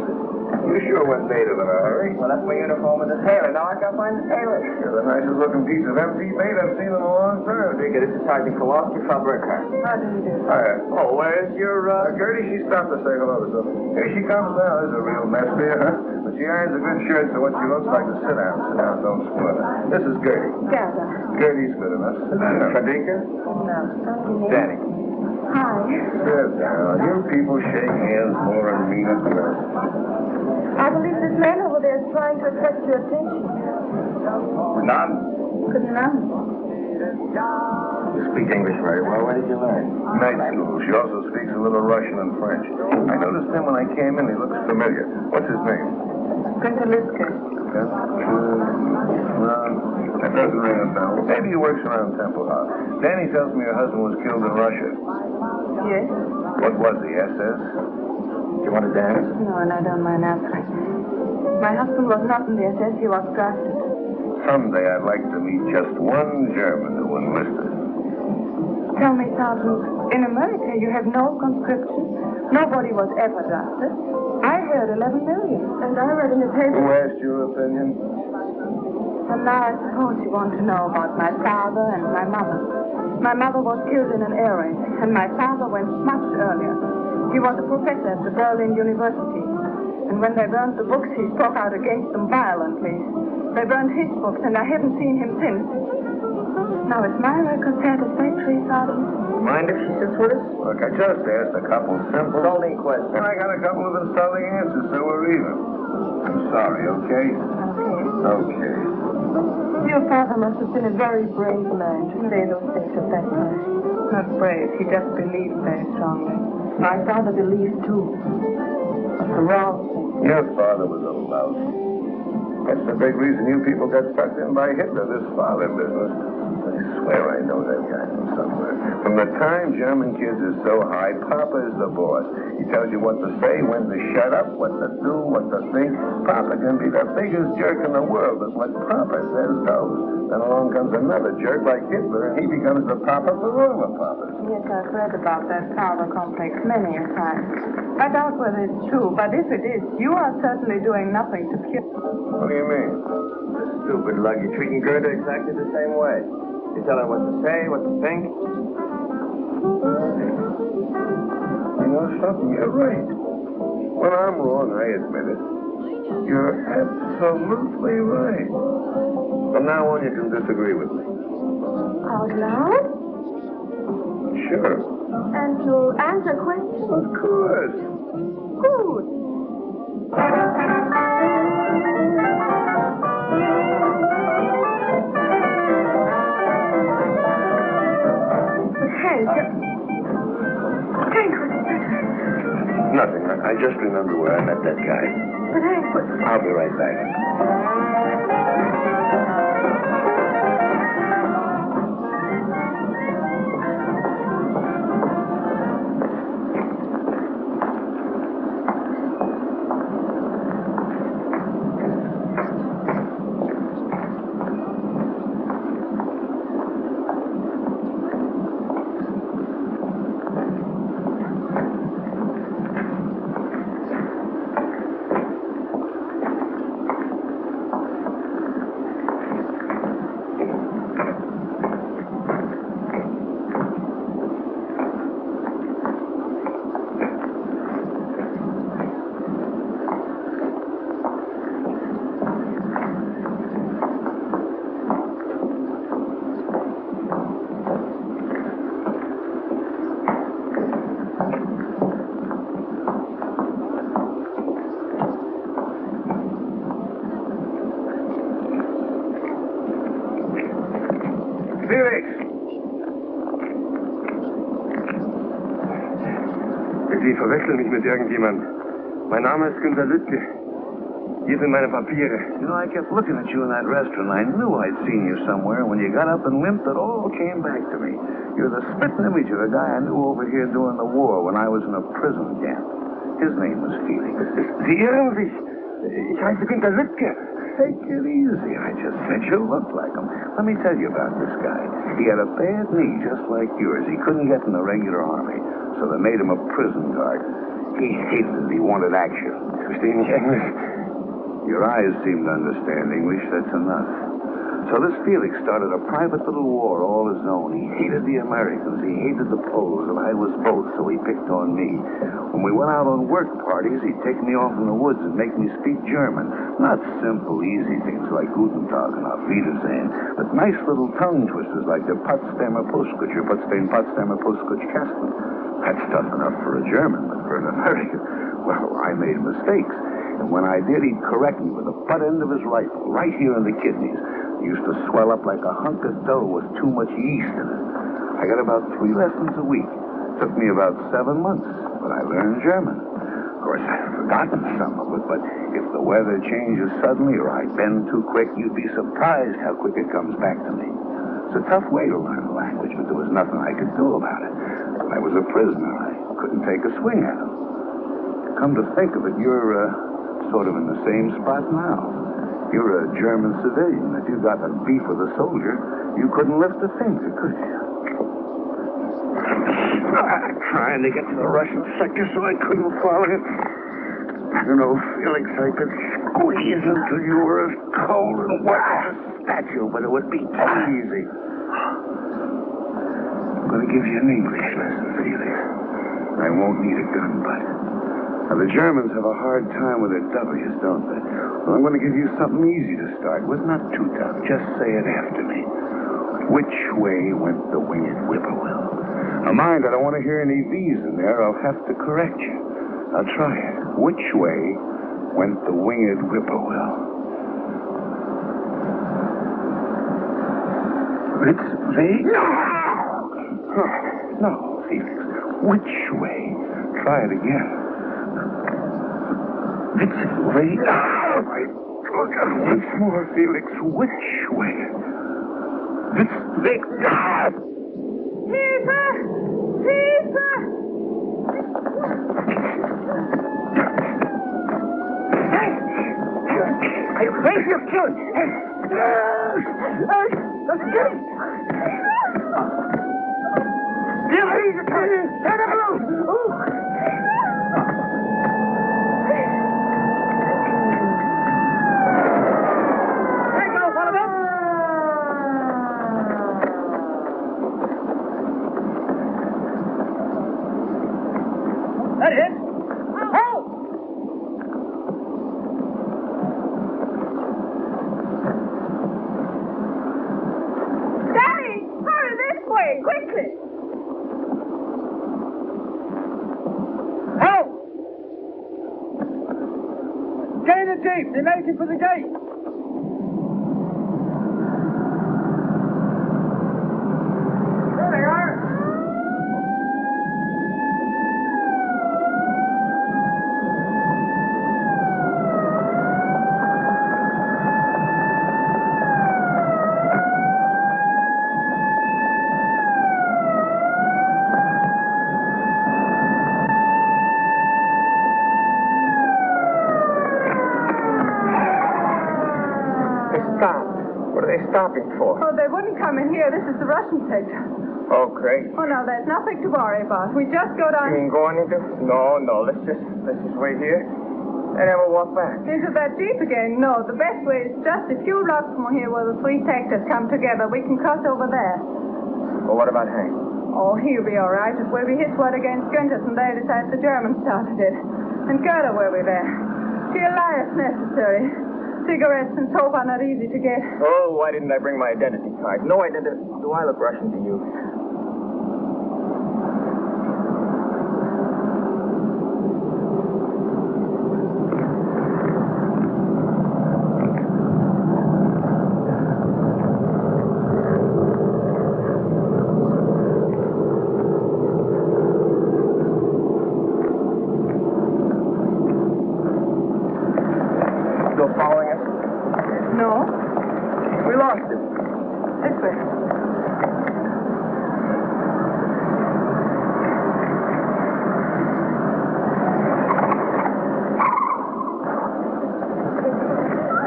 You sure went native in a hurry. Well, that's my uniform as a tailor. Now I can't find the tailor. You're the nicest looking piece of empty bait I've seen in a long time. Rodriguez, this is Sergeant Kowalski from Burkhardt. How do you do? Hiya. Oh, where's your, Gertie, she stopped to say hello to something. Here she comes now. There's a real mess there, huh? But she irons a good shirt, so what she looks like is sit down. Sit down, don't spoil it. This is Gertie. Gerda. Gertie's good enough. Sit down. Frederica? No. Danny. Hi. Sit down. You people shake hands more and mean it less. I believe this man over there is trying to attract your attention. None. Good night. You speak English very well. Where did you learn? Night school. She also speaks a little Russian and French. I noticed him when I came in. He looks familiar. What's his name? Printer-Liske. That doesn't ring a bell. Maybe he works around Temple House. Danny tells me her husband was killed in Russia. Yes? What was he, SS? Do you want to dance? No, and I don't mind answering. My husband was not in the SS. He was drafted. Someday I'd like to meet just one German who enlisted. Tell me, Sergeant, in America you have no conscription. Nobody was ever drafted. I heard 11 million. And I read in the paper... Who asked your opinion? And now I suppose you want to know about my father and my mother. My mother was killed in an air raid, and my father went much earlier. He was a professor at the Berlin University. And when they burned the books, he spoke out against them violently. They burned his books, and I haven't seen him since. Now, is my record satisfactory, Father? Mind if she sits with us? Look, I just asked a couple simple... Insulting questions. And I got a couple of insulting answers, so we're even. I'm sorry, okay? Okay. Your father must have been a very brave man to say those things at that time. Not brave. He just believed very strongly. My father believed, too. But the wrong thing. Your father was a louse. That's the big reason you people got sucked in by Hitler, this father business. I swear I know that guy from somewhere. From the time German kids are so high, Papa is the boss. He tells you what to say, when to shut up, what to do, what to think. Papa can be the biggest jerk in the world, but what Papa says goes. Then along comes another jerk like Hitler, and he becomes the Papa for all the Papas. Yes, I've read about that father complex many a time. I doubt whether it's true, but if it is, you are certainly doing nothing to cure. What do you mean? This stupid lug, you're treating Gerda exactly the same way. You tell her what to say, what to think. You know something? You're right. When I'm wrong, I admit it. You're absolutely right. From now on, you can disagree with me. Out loud? Sure. And you'll answer questions? Of course. Good. Hank, what's the matter? Nothing. I just remember where I met that guy. But Hank, what... I'll be right back. Felix! Sie verwechseln mich mit irgendjemand. Mein Name ist Günter Lüttke. Hier sind meine Papiere. You know, I kept looking at you in that restaurant. I knew I'd seen you somewhere. When you got up and limped, it all came back to me. You're the spitting image of the guy I knew over here during the war when I was in a prison camp. His name was Felix. Sie irren sich. Ich heiße Günter Lüttke. Take it easy. I just said you looked like him. Let me tell you about this guy. He had a bad knee just like yours. He couldn't get in the regular army, so they made him a prison guard. He hated it. He wanted action. Verstehe nicht Englisch. Your eyes seem to understand English. That's enough. So this Felix started a private little war all his own. He hated the Americans. He hated the Poles, and I was both, so he picked on me. When we went out on work parties, he'd take me off in the woods and make me speak German. Not simple, easy things like Guten Tag and Auf Wiedersehen, but nice little tongue twisters like the Potsdamer Puskutsch or Potsdamer Puskutsch Kasten. That's tough enough for a German, but for an American, well, I made mistakes. And when I did, he'd correct me with the butt end of his rifle, right here in the kidneys. It used to swell up like a hunk of dough with too much yeast in it. I got about 3 lessons a week. Took me about 7 months, but I learned German. Of course, I've forgotten some of it, but if the weather changes suddenly or I bend too quick, you'd be surprised how quick it comes back to me. It's a tough way to learn a language, but there was nothing I could do about it. I was a prisoner. I couldn't take a swing at it. Come to think of it, you're sort of in the same spot now. You're a German civilian. If you got a beef with a soldier, you couldn't lift a finger, could you? I'm trying to get to the Russian sector so I couldn't fall in. I don't know, Felix, I could squeeze until you were as cold and wet as a statue, but it would be too easy. I'm going to give you an English lesson, Felix. I won't need a gun, but Now, the Germans have a hard time with their W's, don't they? Well, I'm going to give you something easy to start with, not too tough. Just say it after me. Which way went the winged whippoorwill? Now, mind, I don't want to hear any V's in there. I'll have to correct you. Now, try it. Which way went the winged whippoorwill? It's the... No, Felix. Which way? Try it again. It's the... Once more, Felix. Which way? It's the... Hilfe! Hilfe! Hey! I'm afraid you're killed! Hey! Get him! Get him! Turn him loose! That is. Help! Daddy, hurry this way, quickly! Help! Get in the jeep. They're making for the gate. There they are. What are they stopping for? Oh, they wouldn't come in here. This is the Russian sector. Oh, great. Oh, no, there's nothing to worry about. We just go down... You mean going into... No, let's just wait here and have a walk back. Into that jeep again? No, the best way is just a few blocks from here where the three sectors come together. We can cross over there. Well, what about Hank? Oh, he'll be all right. It will be his word against Günther's, and they decide the Germans started it. And Gerda will be there. She'll lie if necessary. Cigarettes and soap are not easy to get. Oh, why didn't I bring my identity card? No identity. Do I look Russian to you? Still following us? No. We lost him. This way.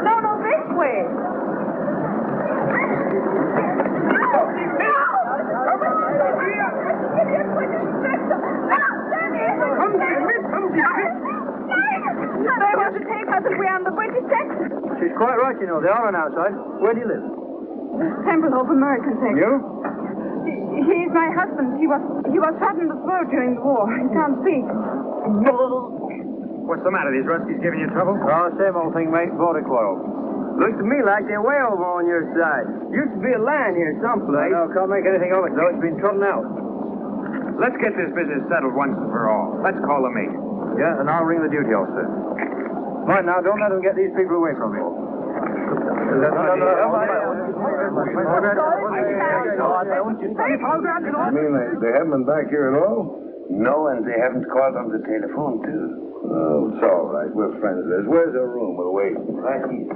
No, this way. They want to take us if we're on the British sector. She's quite right, you know. They are on our side. Where do you live? Templehof American sector. You? He's my husband. He was shot in the throat during the war. He can't speak. What's the matter? These Ruskies giving you trouble? Oh, same old thing, mate. Border quarrel. Looks to me like they're way over on your side. Used to be a line here someplace. No, can't make anything of it, though. It's been trodden out. Let's get this business settled once and for all. Let's call a meeting. Yeah, and I'll ring the duty officer. Right now, don't let them get these people away from you. You mean they haven't been back here at all? No, and they haven't called on the telephone, too. Oh, it's all right. We're friends of theirs. Where's their room? We'll wait. Right here.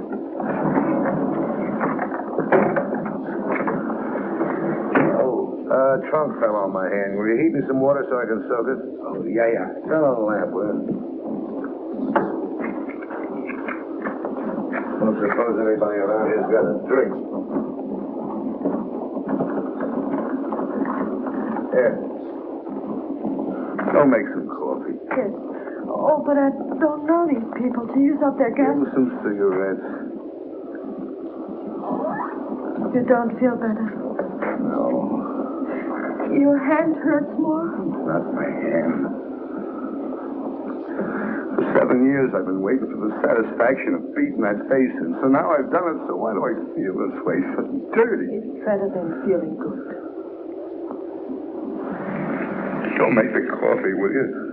Trunk fell on my hand. Will you heat me some water so I can soak it? Oh, yeah. Turn on the lamp, will you? Don't suppose anybody around here's got a drink. Here. Go make some coffee. Yes. Oh, but I don't know these people to use up their Give gas. them some cigarettes. You don't feel better. No, Your hand hurts more? not my hand. For 7 years, I've been waiting for the satisfaction of beating that face in. So now I've done it, so why do I feel this way so dirty? It's better than feeling good. Don't make the coffee, will you?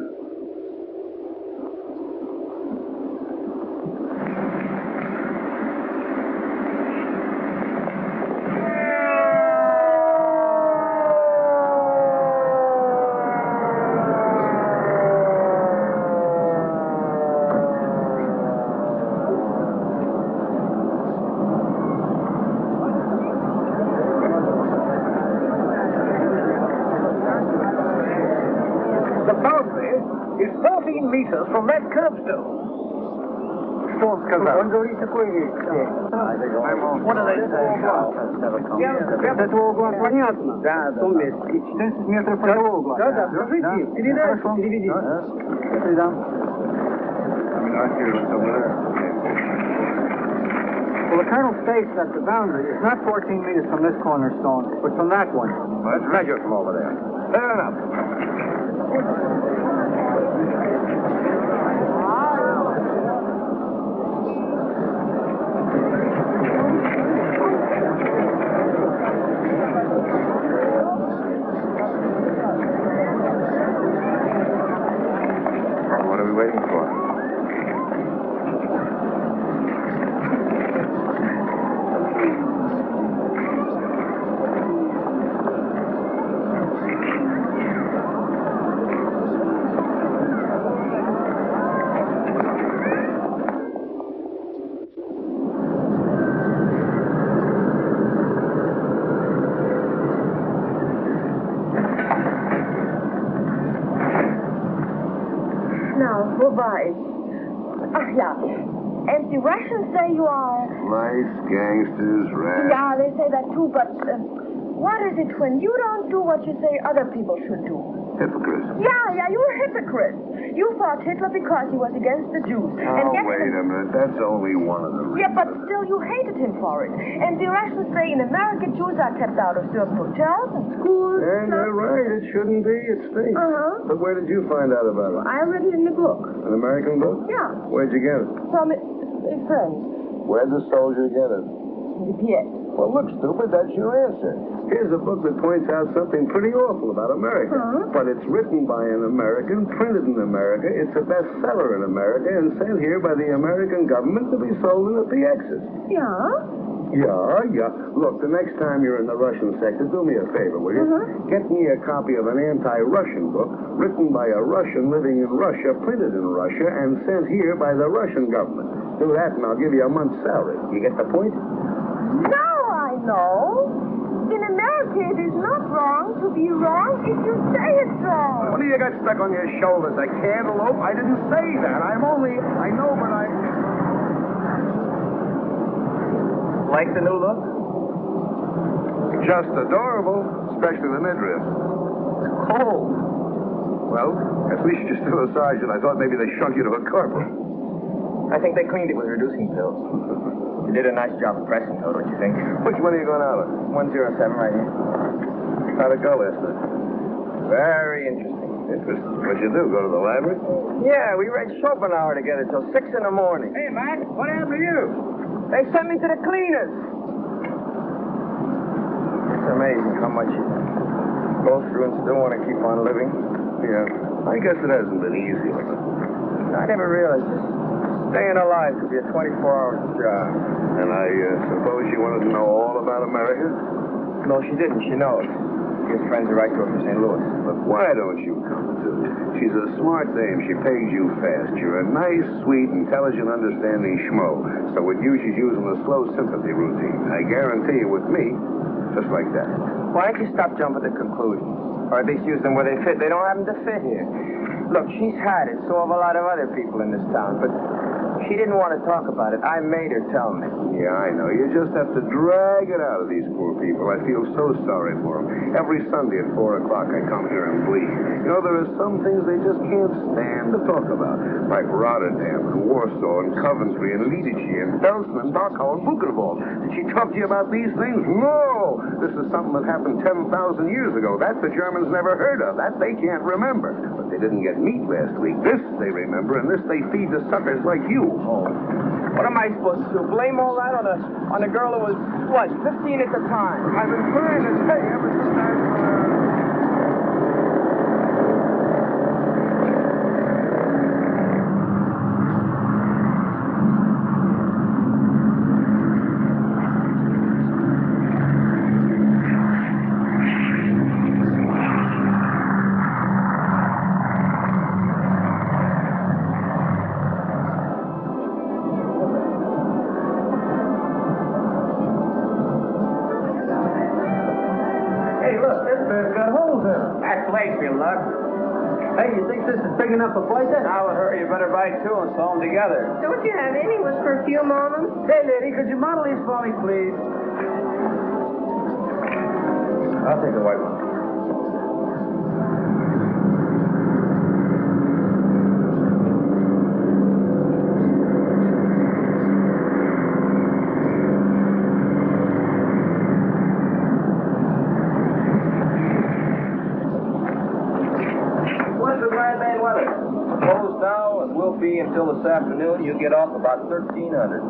Meters from that curbstone. Что сказал? Он говорит такой вещь. Вот это с этого угла понятно. Да, в том месте. И 14 метров от того угла. Да, скажите, передайте, переведите. Передам. Well, the colonel states that the boundary is not 14 meters from this cornerstone, but from that one. Let's measure from over there. Fair enough. What are we waiting for? Ach ja. And the Russians say you are... Nice gangsters, rats. Yeah, they say that too, but what is it when you don't do what you say other people should do? Hypocrites. Yeah, you're a hypocrite. You fought Hitler because he was against the Jews. Oh, wait a minute. That's only one of the reasons. Yeah, but still you hated him for it. And the Russians say in America Jews are kept out of certain hotels and schools. And they're right. It shouldn't be. It stinks. Uh-huh. But where did you find out about it? I read it in the book. An American book? Yeah. Where'd you get it? From a friend. Where'd the soldier get it? Yes. Well, look, stupid, that's your answer. Here's a book that points out something pretty awful about America. But it's written by an American, printed in America. It's a bestseller in America and sent here by the American government to be sold in the PXs. Yeah? Yeah. Look, the next time you're in the Russian sector, do me a favor, will you? Get me a copy of an anti-Russian book written by a Russian living in Russia, printed in Russia, and sent here by the Russian government. Do that and I'll give you a month's salary. You get the point? Now I know. In America, it is not wrong to be wrong if you say it's wrong. What do you got stuck on your shoulders? A cantaloupe? I didn't say that. I know, but I... Like the new look? Just adorable, especially the midriff. Cold. Well, at least you're still a sergeant. I thought maybe they shrunk you to a corporal. I think they cleaned it with reducing pills. You did a nice job of pressing, though, don't you think? Which one are you going out of? 107 right here. How'd it go last night? Very interesting. Interesting. What'd you do, go to the library? Yeah, we read Schopenhauer together till 6 in the morning. Hey, Mac, what happened to you? They sent me to the cleaners. It's amazing how much you go through and still want to keep on living. Yeah, I guess it hasn't been easy. I never realized just staying alive could be a 24-hour job. And I suppose you wanted to know all about America? No, she didn't. She knows. She has friends who write to her from St. Louis. But why don't you come to? She's a smart dame. She pays you fast. You're a nice, sweet, intelligent, understanding schmo. So with you, she's using the slow sympathy routine. I guarantee you with me, just like that. Why don't you stop jumping to conclusions? Or at least use them where they fit. They don't happen to fit here. Look, she's had it. So have a lot of other people in this town. But She didn't want to talk about it. I made her tell me. Yeah, I know. You just have to drag it out of these poor people. I feel so sorry for them. Every Sunday at 4 o'clock, I come here and bleed. You know, there are some things they just can't stand to talk about, like Rotterdam and Warsaw and Coventry and Lidice and Belsen and Dachau and Buchenwald. Did she talk to you about these things? No! This is something that happened 10,000 years ago. That the Germans never heard of. That they can't remember. But they didn't get meat last week. This they remember, and this they feed to suckers like you. Oh. What am I supposed to do? Blame all that on a girl who was, what, 15 at the time? I've been trying to tell you ever since Hey, you think this is big enough for places? Now, hurry, you better buy two and sew them together. Don't you have any with perfume on them? Hey, lady, could you model these for me, please? I'll take the white one. Be until this afternoon. You get off about 1,300.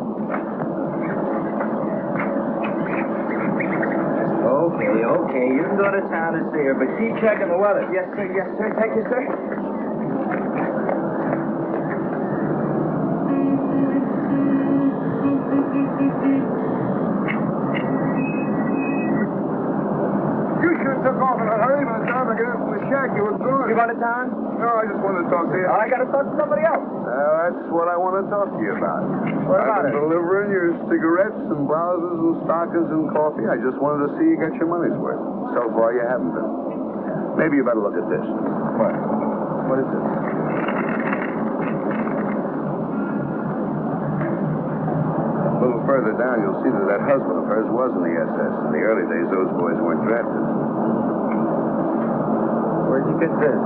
Okay. You can go to town to see her, but keep checking the weather. Yes, sir. Thank you, sir. You should have took off in a hurry by the time I get into the shack. You were gone. You going to town? No, I just wanted to talk to you. I got to talk to somebody else. That's what I want to talk to you about. What about I've been delivering your cigarettes and blouses and stockings and coffee. I just wanted to see you get your money's worth. So far, you haven't been. Maybe you better look at this. What? What is this? A little further down, you'll see that husband of hers was in the SS. In the early days, those boys weren't drafted. Where'd you get this?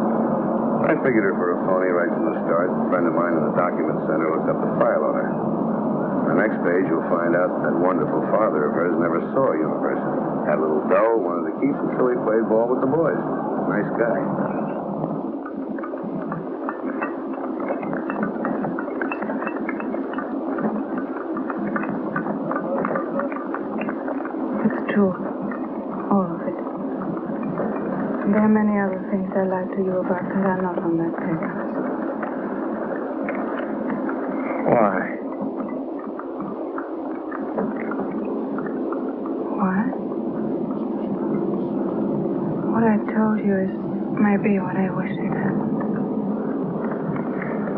I figured her for a phony right from the start. A friend of mine in the document center looked up the file on her. On the next page, you'll find out that wonderful father of hers never saw a university. Had a little dough, wanted to keep it, so he played ball with the boys. Nice guy. It's true. All of it. There are many other things I lied to you about that are not on that paper. Why? Why? What I told you is maybe what I wish it happened.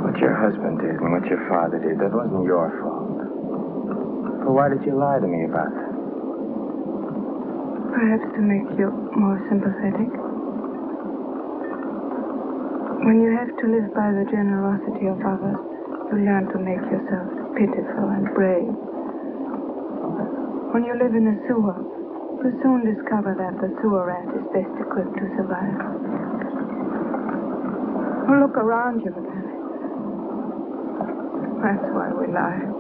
What your husband did and what your father did, that wasn't your fault. So why did you lie to me about that? Perhaps to make you more sympathetic. When you have to live by the generosity of others, you learn to make yourself pitiful and brave. When you live in a sewer, you soon discover that the sewer rat is best equipped to survive. Well, look around you, Alex. That's why we lie.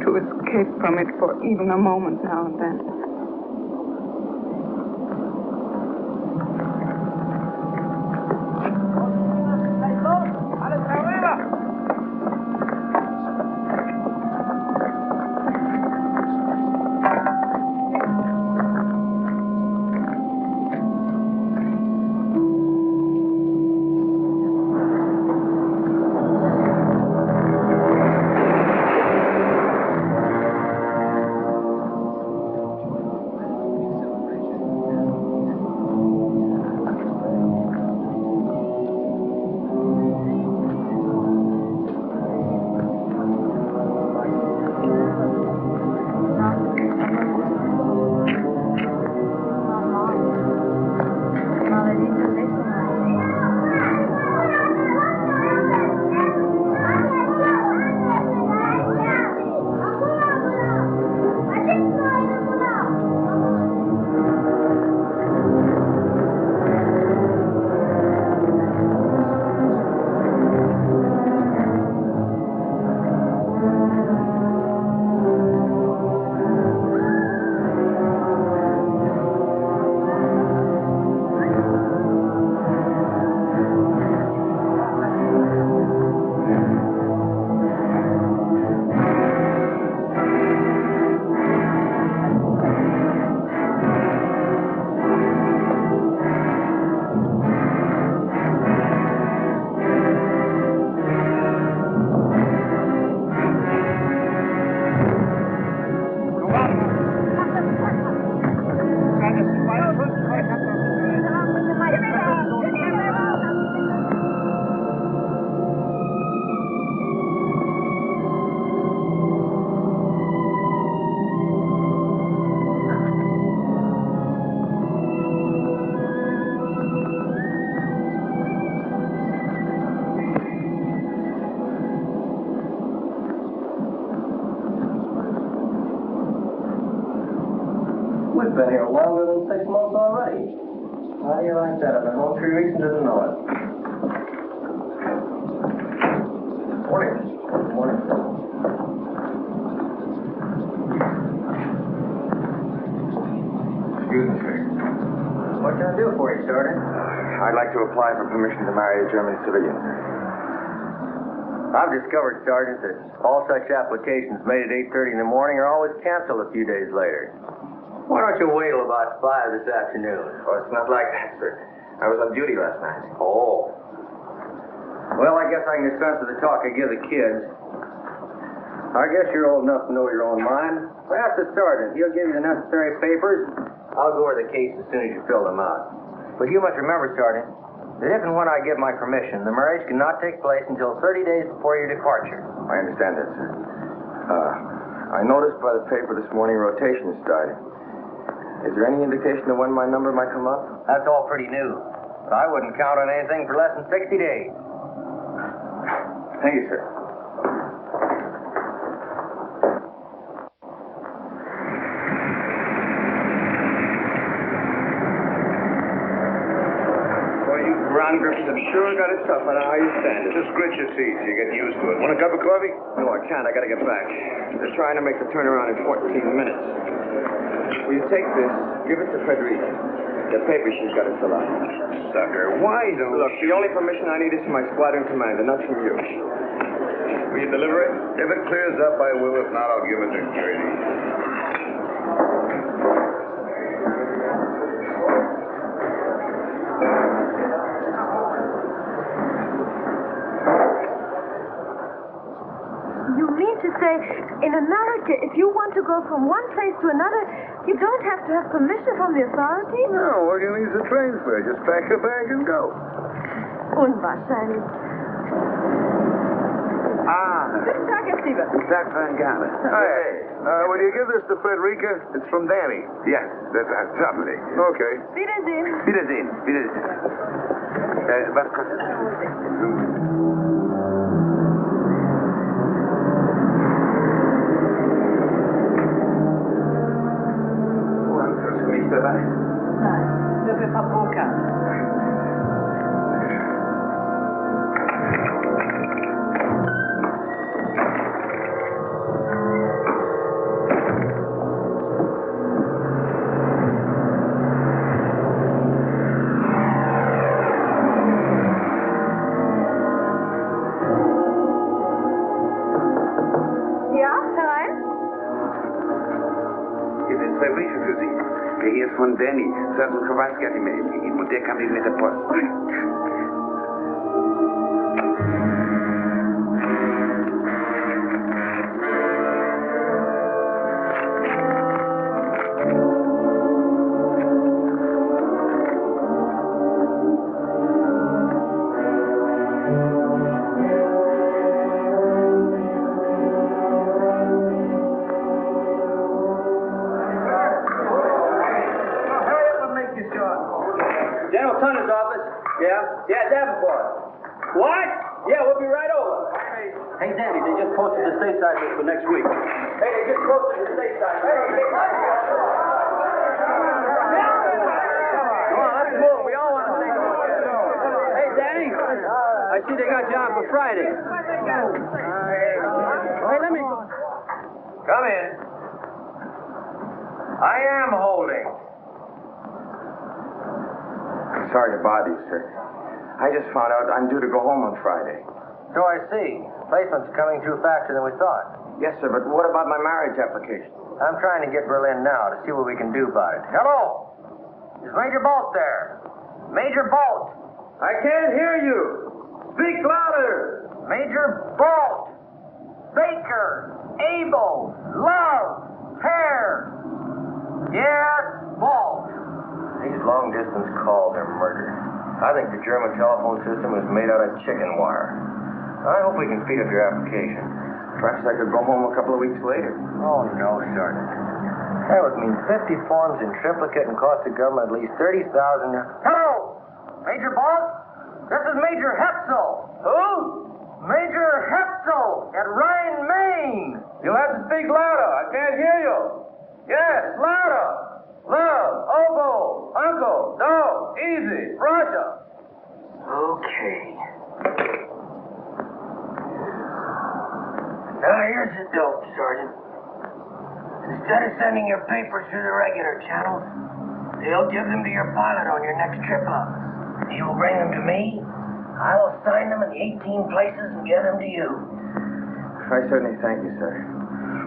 To escape from it for even a moment now and then. been here longer than 6 months already. How do you like that? I've been home 3 weeks and didn't know it. Morning. Good morning, sir. Excuse me, sir. What can I do for you, Sergeant? I'd like to apply for permission to marry a German civilian, sir. I've discovered, Sergeant, that all such applications made at 8:30 in the morning are always canceled a few days later. Why don't you wait till about 5 this afternoon? Oh, it's not like that, sir. I was on duty last night. Oh. Well, I guess I can dispense with the talk I give the kids. I guess you're old enough to know your own mind. Ask the sergeant. He'll give you the necessary papers. I'll go over the case as soon as you fill them out. But you must remember, Sergeant, that if and when I give my permission, the marriage cannot take place until 30 days before your departure. I understand that, sir. I noticed by the paper this morning rotation started. Is there any indication of when my number might come up? That's all pretty new. But I wouldn't count on anything for less than 60 days. Thank you, sir. Ground grips have sure got it tough. I know how you stand it. Just grit your teeth. You get used to it. Want a cup of coffee? No, I can't. I gotta get back. They're trying to make the turnaround in 14 minutes. Will you take this? Give it to Frederica. The paper she's got to fill out. Sucker, why don't Look, the only permission I need is from my squadron commander, not from you. Will you deliver it? If it clears up, I will. If not, I'll give it to Grady. You mean to say, in America, if you want to go from one place to another, you don't have to have permission from the authorities? No, all you need is a train fare. Just pack your bag and go. Unwahrscheinlich. Guten Tag, Herr Stieber. Zach Van Galen. Hey, will you give this to Frederica? It's from Danny. Yes, that's certainly. Okay. Wiedersehen. Wiedersehen. Wiedersehen. Was kostet das? Nein, nur für Paprika. Ja, herein? Hier sind 2 Briefe für Sie. Der hier ist von Danny. Sergeant Kowalski hat ihn mir eben gegeben. Und der kam eben mit der Post. General Tunner's office. Yeah, Davenport. What? Yeah, we'll be right over. Hey, Danny, they just posted the stateside list for next week. Hey, they just posted the stateside list. Come on, let's move. We all want to take a look at it. Hey, Danny, I see they got you on for Friday. Hey, let me go. Come in. I am holding. Sorry to bother you, sir. I just found out I'm due to go home on Friday. So I see. Placement's coming through faster than we thought. Yes, sir, but what about my marriage application? I'm trying to get Berlin now to see what we can do about it. Hello? Is Major Bolt there? Major Bolt! I can't hear you. Speak louder. Major Bolt! Baker! Abel! Love! Pear! Yes, Bolt! These long-distance calls are murder. I think the German telephone system is made out of chicken wire. I hope we can speed up your application. Perhaps I could go home a couple of weeks later. Oh, no, Sergeant. That would mean 50 forms in triplicate and cost the government at least $30,000. Hello! Major Bolt? This is Major Hetzel. Who? Major Hetzel at Rhine, Maine. You'll have to speak louder. I can't hear you. Yes, louder. Love, oboe, uncle, no, easy, Roger. Okay. Now here's the dope, Sergeant. Instead of sending your papers through the regular channels, they'll give them to your pilot on your next trip up. He will bring them to me. I will sign them in the 18 places and get them to you. I certainly thank you, sir.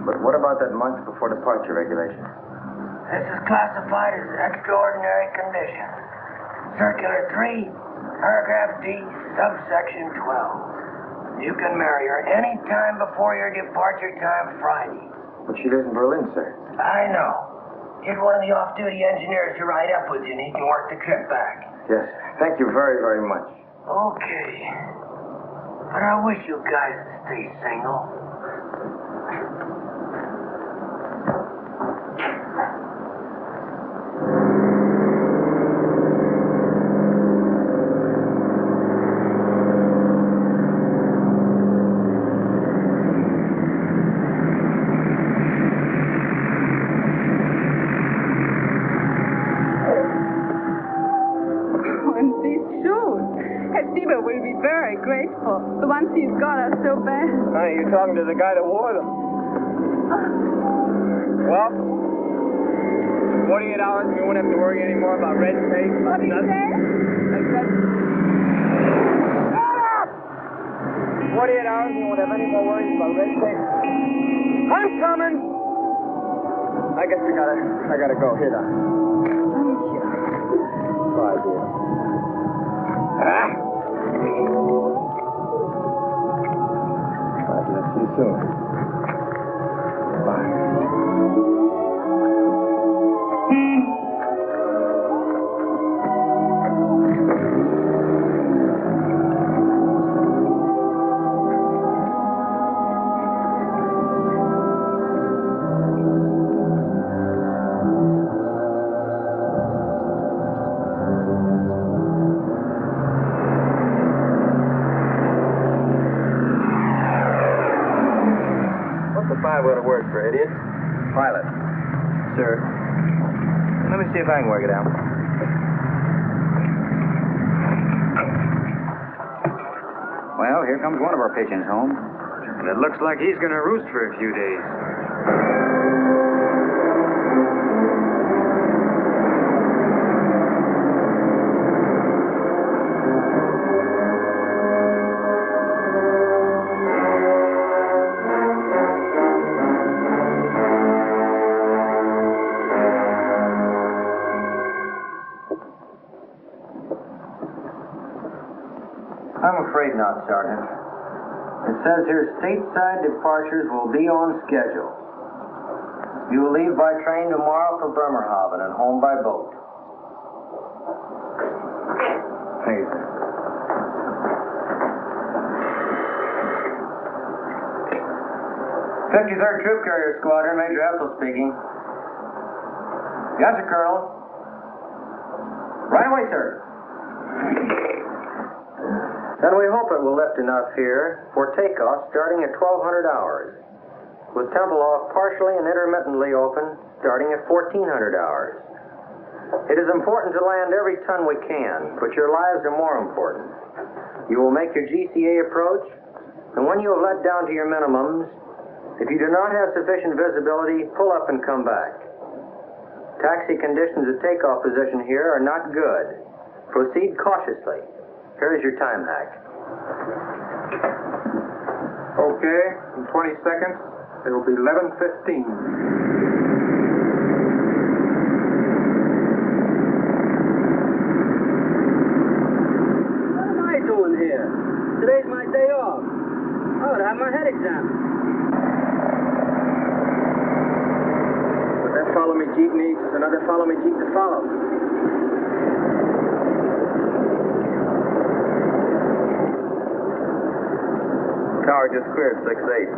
But what about that month before departure regulation? This is classified as extraordinary condition. Circular 3, paragraph D, subsection 12. You can marry her any time before your departure time Friday. But she lives in Berlin, sir. I know. Get one of the off-duty engineers to ride up with you and he can work the trip back. Yes. Thank you very, very much. Okay. But I wish you guys would stay single. Will be very grateful. The ones he's got are so bad. Honey, you're talking to the guy that wore them. Well, 48 hours and you won't have to worry anymore about red tape. What did you say? I said... Shut up! 48 hours and you won't have any more worries about red tape. I'm coming! I guess I gotta go. Here, now. Bye, dear. See you soon. Bye. What a word for idiot. Pilot. Sir. Let me see if I can work it out. Well, here comes one of our pigeons home. And it looks like he's going to roost for a few days. I'm afraid not, Sergeant. It says here stateside departures will be on schedule. You will leave by train tomorrow for Bremerhaven and home by boat. Thank you, sir. '53rd Troop Carrier Squadron, Major Etzel speaking. Yes, sir, Colonel. Right away, sir. And we hope it will lift enough here for takeoff starting at 1200 hours, with Tempelhof partially and intermittently open starting at 1400 hours. It is important to land every ton we can, but your lives are more important. You will make your GCA approach, and when you have let down to your minimums, if you do not have sufficient visibility, pull up and come back. Taxi conditions at takeoff position here are not good. Proceed cautiously. Here is your time hack. Okay, in 20 seconds, it will be 11:15. What am I doing here? Today's my day off. I ought to have my head examined. What that follow-me Jeep needs is another follow-me Jeep to follow. Tower just cleared 6-8.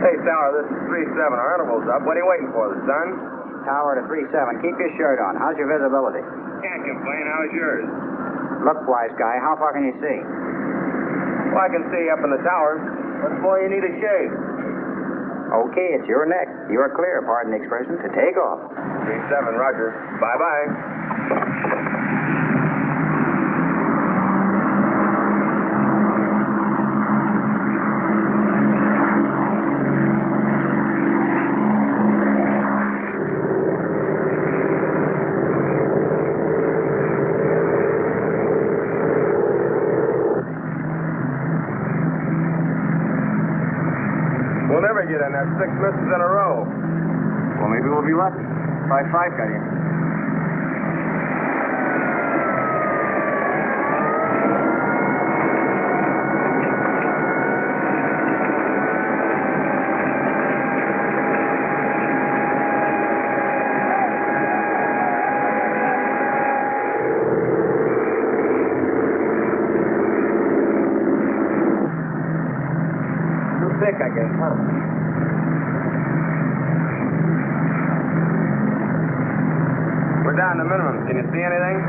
Hey, Tower, this is 3-7. Our interval's up. What are you waiting for, the sun? Tower to 3-7. Keep your shirt on. How's your visibility? Can't complain. How's yours? Look, wise guy, how far can you see? Well, I can see up in the tower. What's more, you need a shade. Okay, it's your neck. You are clear, pardon the expression, to take off. 3-7, Roger. Bye-bye. We'll never get in. That's 6 misses in a row. Well, maybe we'll be lucky. 5-5 got in. Too thick, I guess, huh? We're down to minimum. Can you see anything?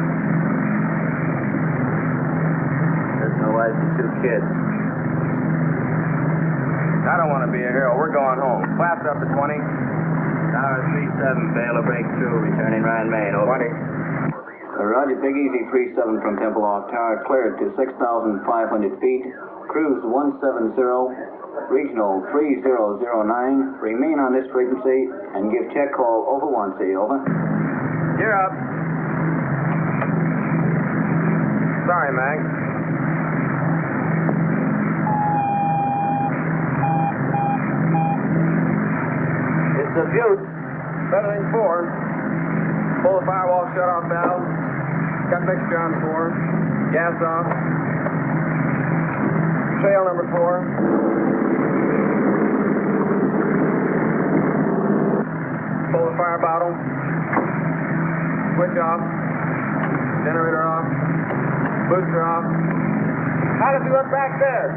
There's no wife and 2 kids. I don't want to be a hero. We're going home. Flaps up to 20. Tower 3-7, fail to break through, returning Ryan Main, over. 20. Roger, Big Easy 3-7 from Temple Off. Tower cleared to 6,500 feet. Cruise 170, regional 3009. Remain on this frequency and give check call over 1C, over. You're up. Sorry, Mag. It's a beaut. Better than 4. Pull the firewall shut-off valve. Got mixture on 4. Gas off. Trail number 4. Pull the fire bottle. Switch off. Generator off. Booster off. How does he look back there?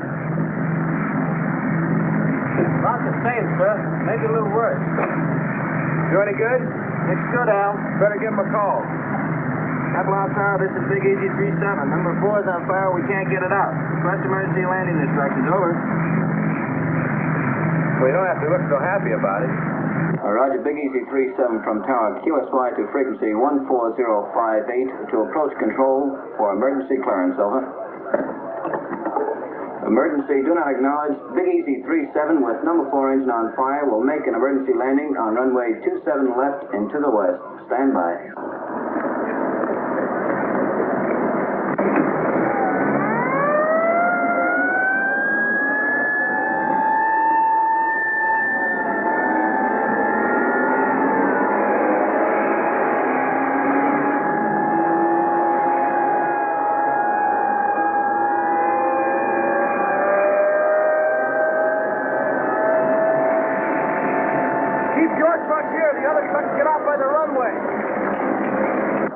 About the same, sir. Maybe a little worse. Do any good? Looks good, Al. Better give him a call. Apple Tower, this is Big Easy 3-7. Number 4 is on fire. We can't get it out. Request emergency landing instructions. Over. Well, you don't have to look so happy about it. Roger, Big Easy 3-7 from Tower QSY to frequency 14058 to approach control for emergency clearance, over. Emergency, do not acknowledge. Big Easy 3-7 with number 4 engine on fire will make an emergency landing on runway 27 left and to the west. Stand by.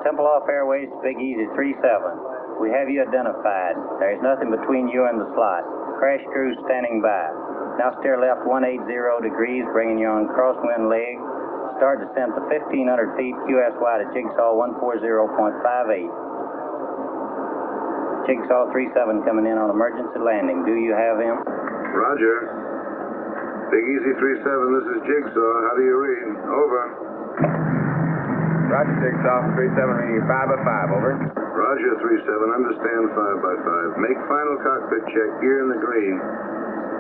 Temple Off Airways to Big Easy 3-7. We have you identified. There is nothing between you and the slot. Crash crew standing by. Now steer left 180 degrees, bringing you on crosswind leg. Start descent to 1,500 feet, QSY to Jigsaw 140.58. Jigsaw 3-7 coming in on emergency landing. Do you have him? Roger. Big Easy 3-7, this is Jigsaw. How do you read? Over. Roger, Jigsaw 3-7, reading 5/5, over. Roger, 3-7, understand 5/5. Make final cockpit check, gear in the green.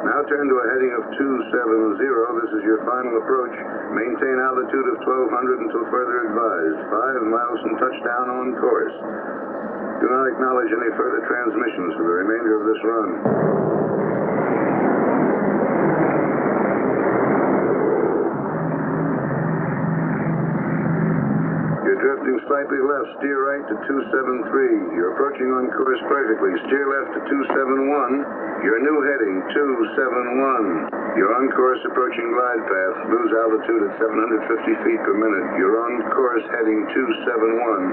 Now turn to a heading of 270. This is your final approach. Maintain altitude of 1,200 until further advised. 5 miles from touchdown on course. Do not acknowledge any further transmissions for the remainder of this run. Drifting slightly left, steer right to 273. You're approaching on course perfectly. Steer left to 271. Your new heading, 271. You're on course approaching glide path. Lose altitude at 750 feet per minute. You're on course heading 271.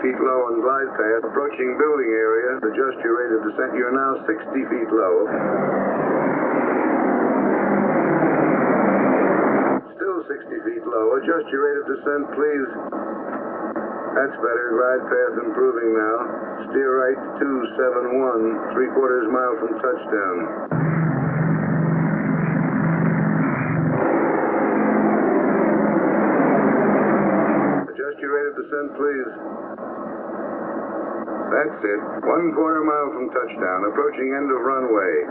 feet low on glide path. Approaching building area. Adjust your rate of descent. You're now 60 feet low. Still 60 feet low. Adjust your rate of descent, please. That's better. Glide path improving now. Steer right 271, 3/4 mile from touchdown. Adjust your rate of descent, please. That's it. 1/4 mile from touchdown. Approaching end of runway.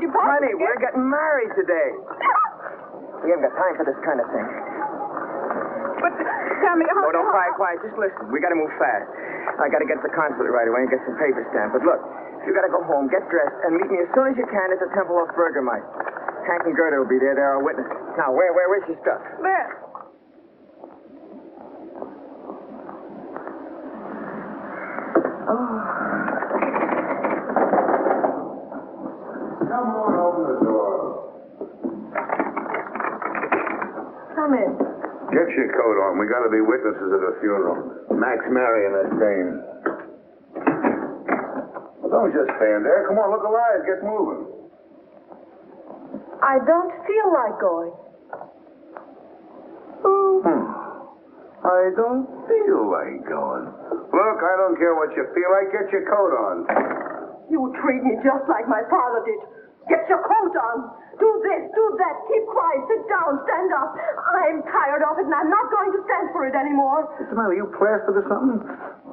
Honey, we're getting married today. We haven't got time for this kind of thing. But, Sammy, Oh, don't cry, quiet. Just listen. We got to move fast. I got to get to the consulate right away and get some paper stamped. But look, you got to go home, get dressed, and meet me as soon as you can at the Temple of Burgermeister. Hank and Gerda will be there. They're our witnesses. Now, where's your stuff? There. Come on, open the door. Come in. Get your coat on. We got to be witnesses at a funeral. Max marrying that Dane. Well, don't just stand there. Come on, look alive. Get moving. I don't feel like going. I don't feel like going. Look, I don't care what you feel like. Get your coat on. You treat me just like my father did. Get your coat on. Do this, do that. Keep quiet. Sit down. Stand up. I'm tired of it, and I'm not going to stand for it anymore. What's the matter? You plastered or something?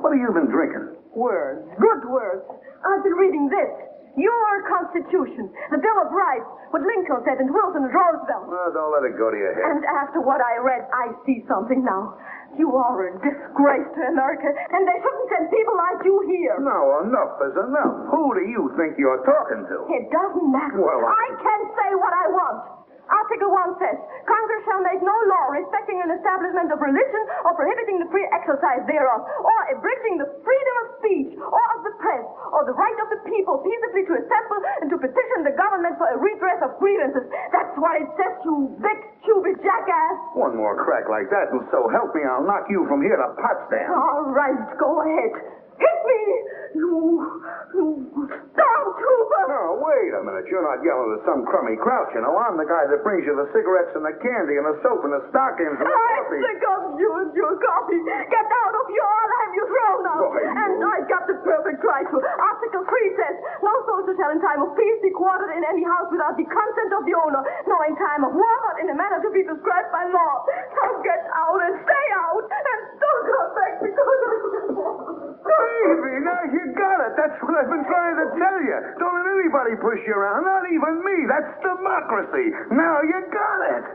What have you been drinking? Words. Good words. I've been reading this. Your Constitution. The Bill of Rights. What Lincoln said and Wilson and Roosevelt. Well, don't let it go to your head. And after what I read, I see something now. You are a disgrace to America, and they shouldn't send people like you here. No, enough is enough. Who do you think you're talking to? It doesn't matter. Well, I can say what I want. Article 1 says, Congress shall make no law respecting an establishment of religion or prohibiting the free exercise thereof, or abridging the freedom of speech, or of the press, or the right of the people peaceably to assemble and to petition the government for a redress of grievances. That's what it says, you big, stupid jackass. One more crack like that, and so help me, I'll knock you from here to Potsdam. All right, go ahead. Hit me, you stormtrooper. No, wait a minute. You're not yelling at some crummy crowd, you know. I'm the guy that brings you the cigarettes and the candy and the soap and the stockings and the I'm coffee. sick of you and your coffee. Get out of here, I'll have you thrown out. Boy, and I've got the perfect right to. Article 3 says, no soldier shall in time of peace be quartered in any house without the consent of the owner, nor in time of war, but in a manner to be prescribed by law. Now get out and stay out, and don't come back because of Baby, now you got it. That's what I've been trying to tell you. Don't let anybody push you around, not even me. That's democracy. Now you got it.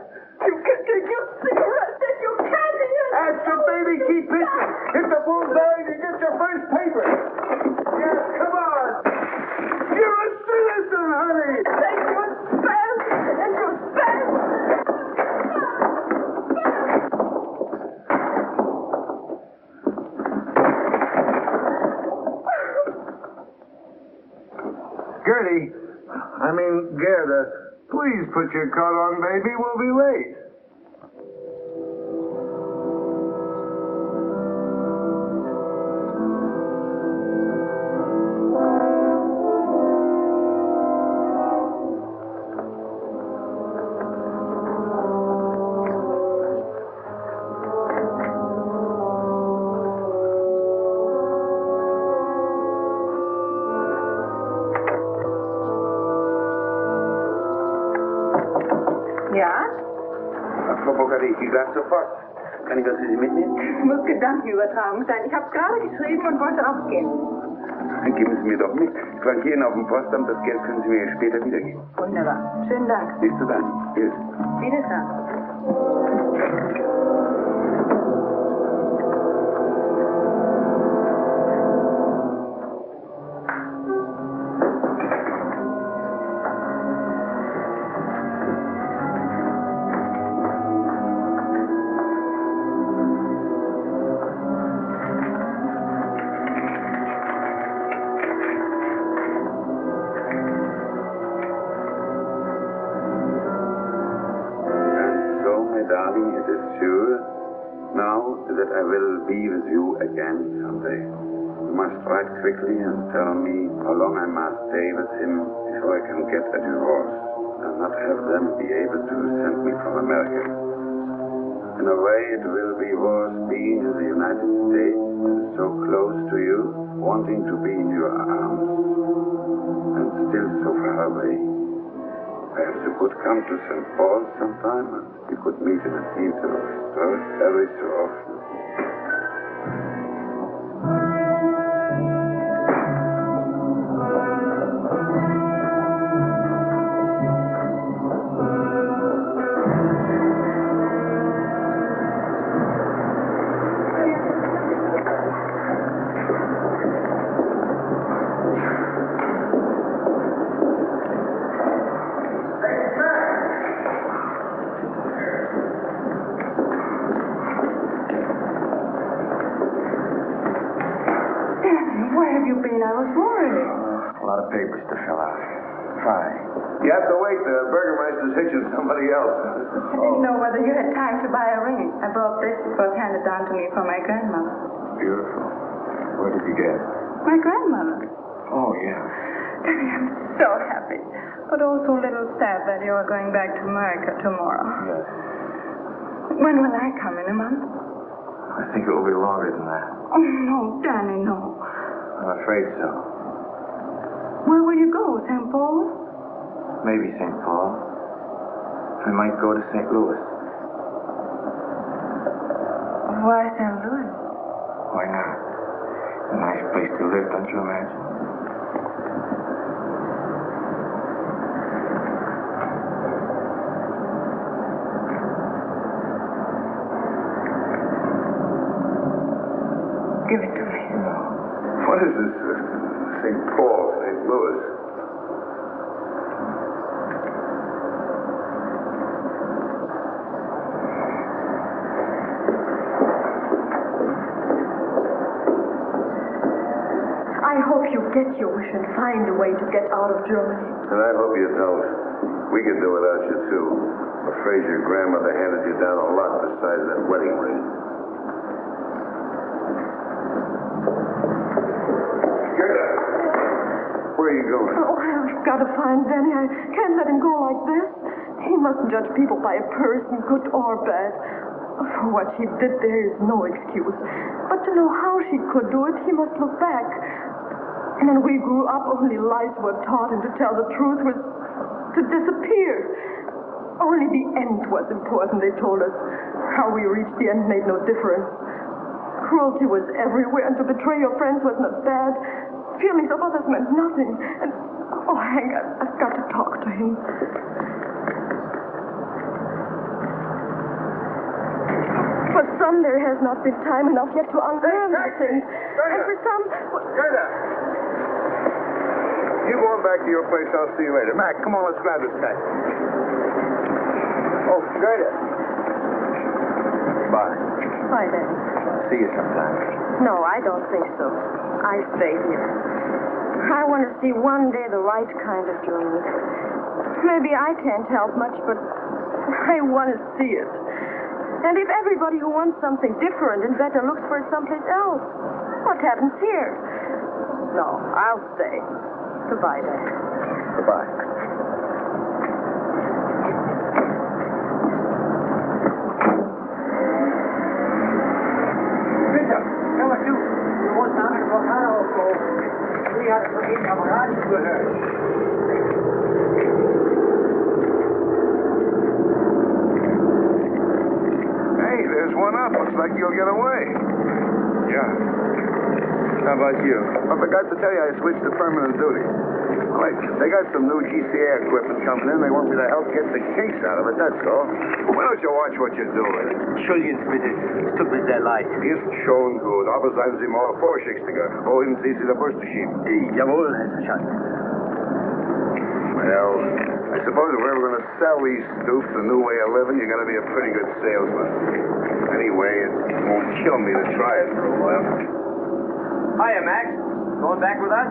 You can take your cigarettes and your candy. That's it, baby. Keep pitching. Hit the bullseye and you get your first paper. Yes, come on. You're a citizen, honey. Take your spam and your spam. Gerda, please put your coat on, baby. We'll be late. hatte ich die Glas zur Post. Kann ich was für Sie mitnehmen? Muss Gedankenübertragung sein. Ich habe gerade geschrieben und wollte aufgehen. Dann geben Sie mir doch mit. Ich flankiere Ihnen auf dem Postamt. Das Geld können Sie mir später wiedergeben. Wunderbar. Schönen Dank. Nicht zu danken. Tschüss. Wiedersehen. Darling, it is sure now that I will be with you again someday. You must write quickly and tell me how long I must stay with him before I can get a divorce and not have them be able to send me from America. In a way, it will be worse being in the United States, so close to you, wanting to be in your arms, and still so far away. Perhaps you could come to St. Paul sometime and we could meet in a theater or restaurant every so often. Papers to fill out. Try. You have to wait. The Burgermeister's hitching somebody else. I didn't know whether you had time to buy a ring. I brought this. It was handed down to me from my grandmother. Beautiful. Where did you get it? My grandmother. Oh, yeah. Daddy, I'm so happy. But also a little sad that you are going back to America tomorrow. Yes. When will I come? In a month? I think it will be longer than that. Oh, no, Danny, no. I'm afraid so. Where will you go? St. Paul? Maybe St. Paul. I might go to St. Louis. Why St. Louis? Why not? A nice place to live, don't you imagine? Give it to me. No. What is this? St. Paul, St. Louis. I hope you get your wish and find a way to get out of Germany. And I hope you don't. We could do without you, too. I'm afraid your grandmother handed you down a lot besides that wedding ring. Where are you going? Oh, I've got to find Benny. I can't let him go like this. He mustn't judge people by a person, good or bad. For what she did, there is no excuse. But to know how she could do it, he must look back. And when we grew up, only lies were taught, and to tell the truth was to disappear. Only the end was important, they told us. How we reached the end made no difference. Cruelty was everywhere, and to betray your friends was not bad. Feelings of others meant nothing. And, oh, Hank, I've got to talk to him. For some, there has not been time enough yet to unlearn the things. And for some... Gerda! You go on back to your place. I'll see you later. Mac, come on, let's grab this taxi. Oh, Gerda. Bye. Bye, Daddy. See you sometime. No, I don't think so. I stay here. I want to see one day the right kind of Germany. Maybe I can't help much, but I want to see it. And if everybody who wants something different and better looks for it someplace else, what happens here? No, I'll stay. Goodbye, Dad. Goodbye. Bitte, hör mal zu. Du musst damit Vokale aufgehoben. Sie hat von Ihnen am Radio gehört. there's one up. Looks like you'll get away. Yeah. How about you? I forgot to tell you I switched to permanent duty. Like, they got some new GCA equipment coming in. They want me to help get the case out of it, that's all. Why don't you watch what you're doing? Entschuldigen Sie bitte, es tut mir sehr leid. Ist schon gut, aber seien Sie mal vorsichtiger. Wohin Sie die Bürste schieben? Jawohl, Herr Schatz. Well, I suppose if we're ever going to sell these stoops, a new way of living, you got to be a pretty good salesman. Anyway, it won't kill me to try it for a while. Hiya, Max. Going back with us?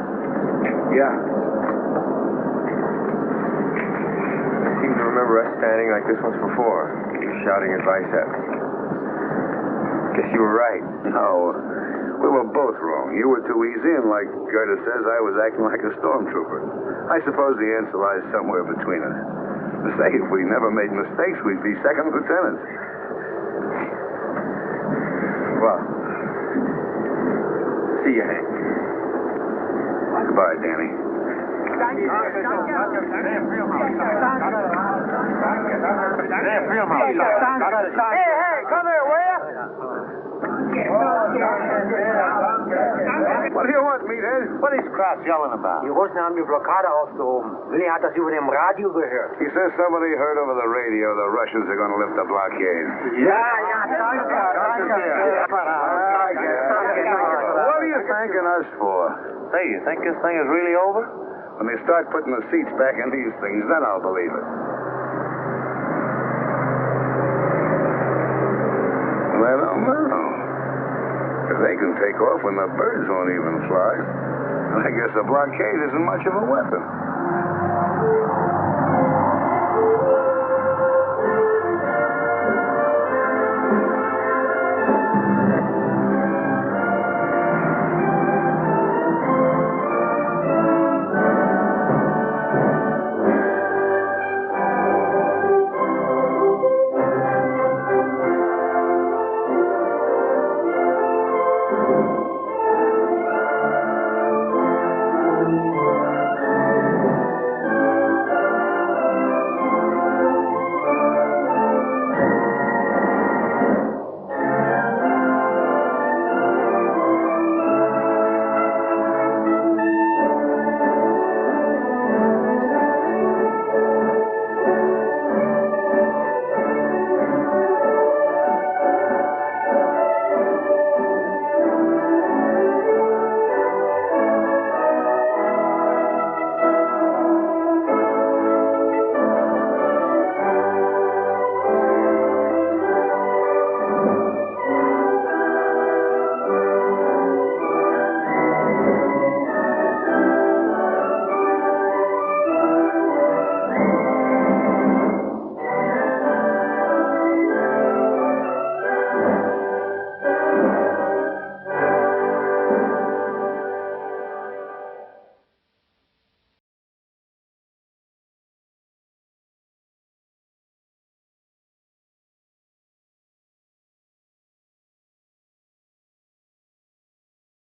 Yeah. I seem to remember us standing like this once before, shouting advice at me. Guess you were right. No, we were both wrong. You were too easy, and like Gerda says, I was acting like a stormtrooper. I suppose the answer lies somewhere between us. To say, if we never made mistakes, we'd be second lieutenants. Well, see you, Hank. Goodbye, Danny. Hey, come here, will you? What do you want, meathead? What is Kraus yelling about? Die Russen haben die Blockade aufgehoben. Willi hat das über dem Radio gehört. He says somebody heard over the radio the Russians are going to lift the blockade. What are you thanking us for? Say, you think this thing is really over? When they start putting the seats back in these things, then I'll believe it. I don't know. If they can take off when the birds won't even fly, I guess a blockade isn't much of a weapon.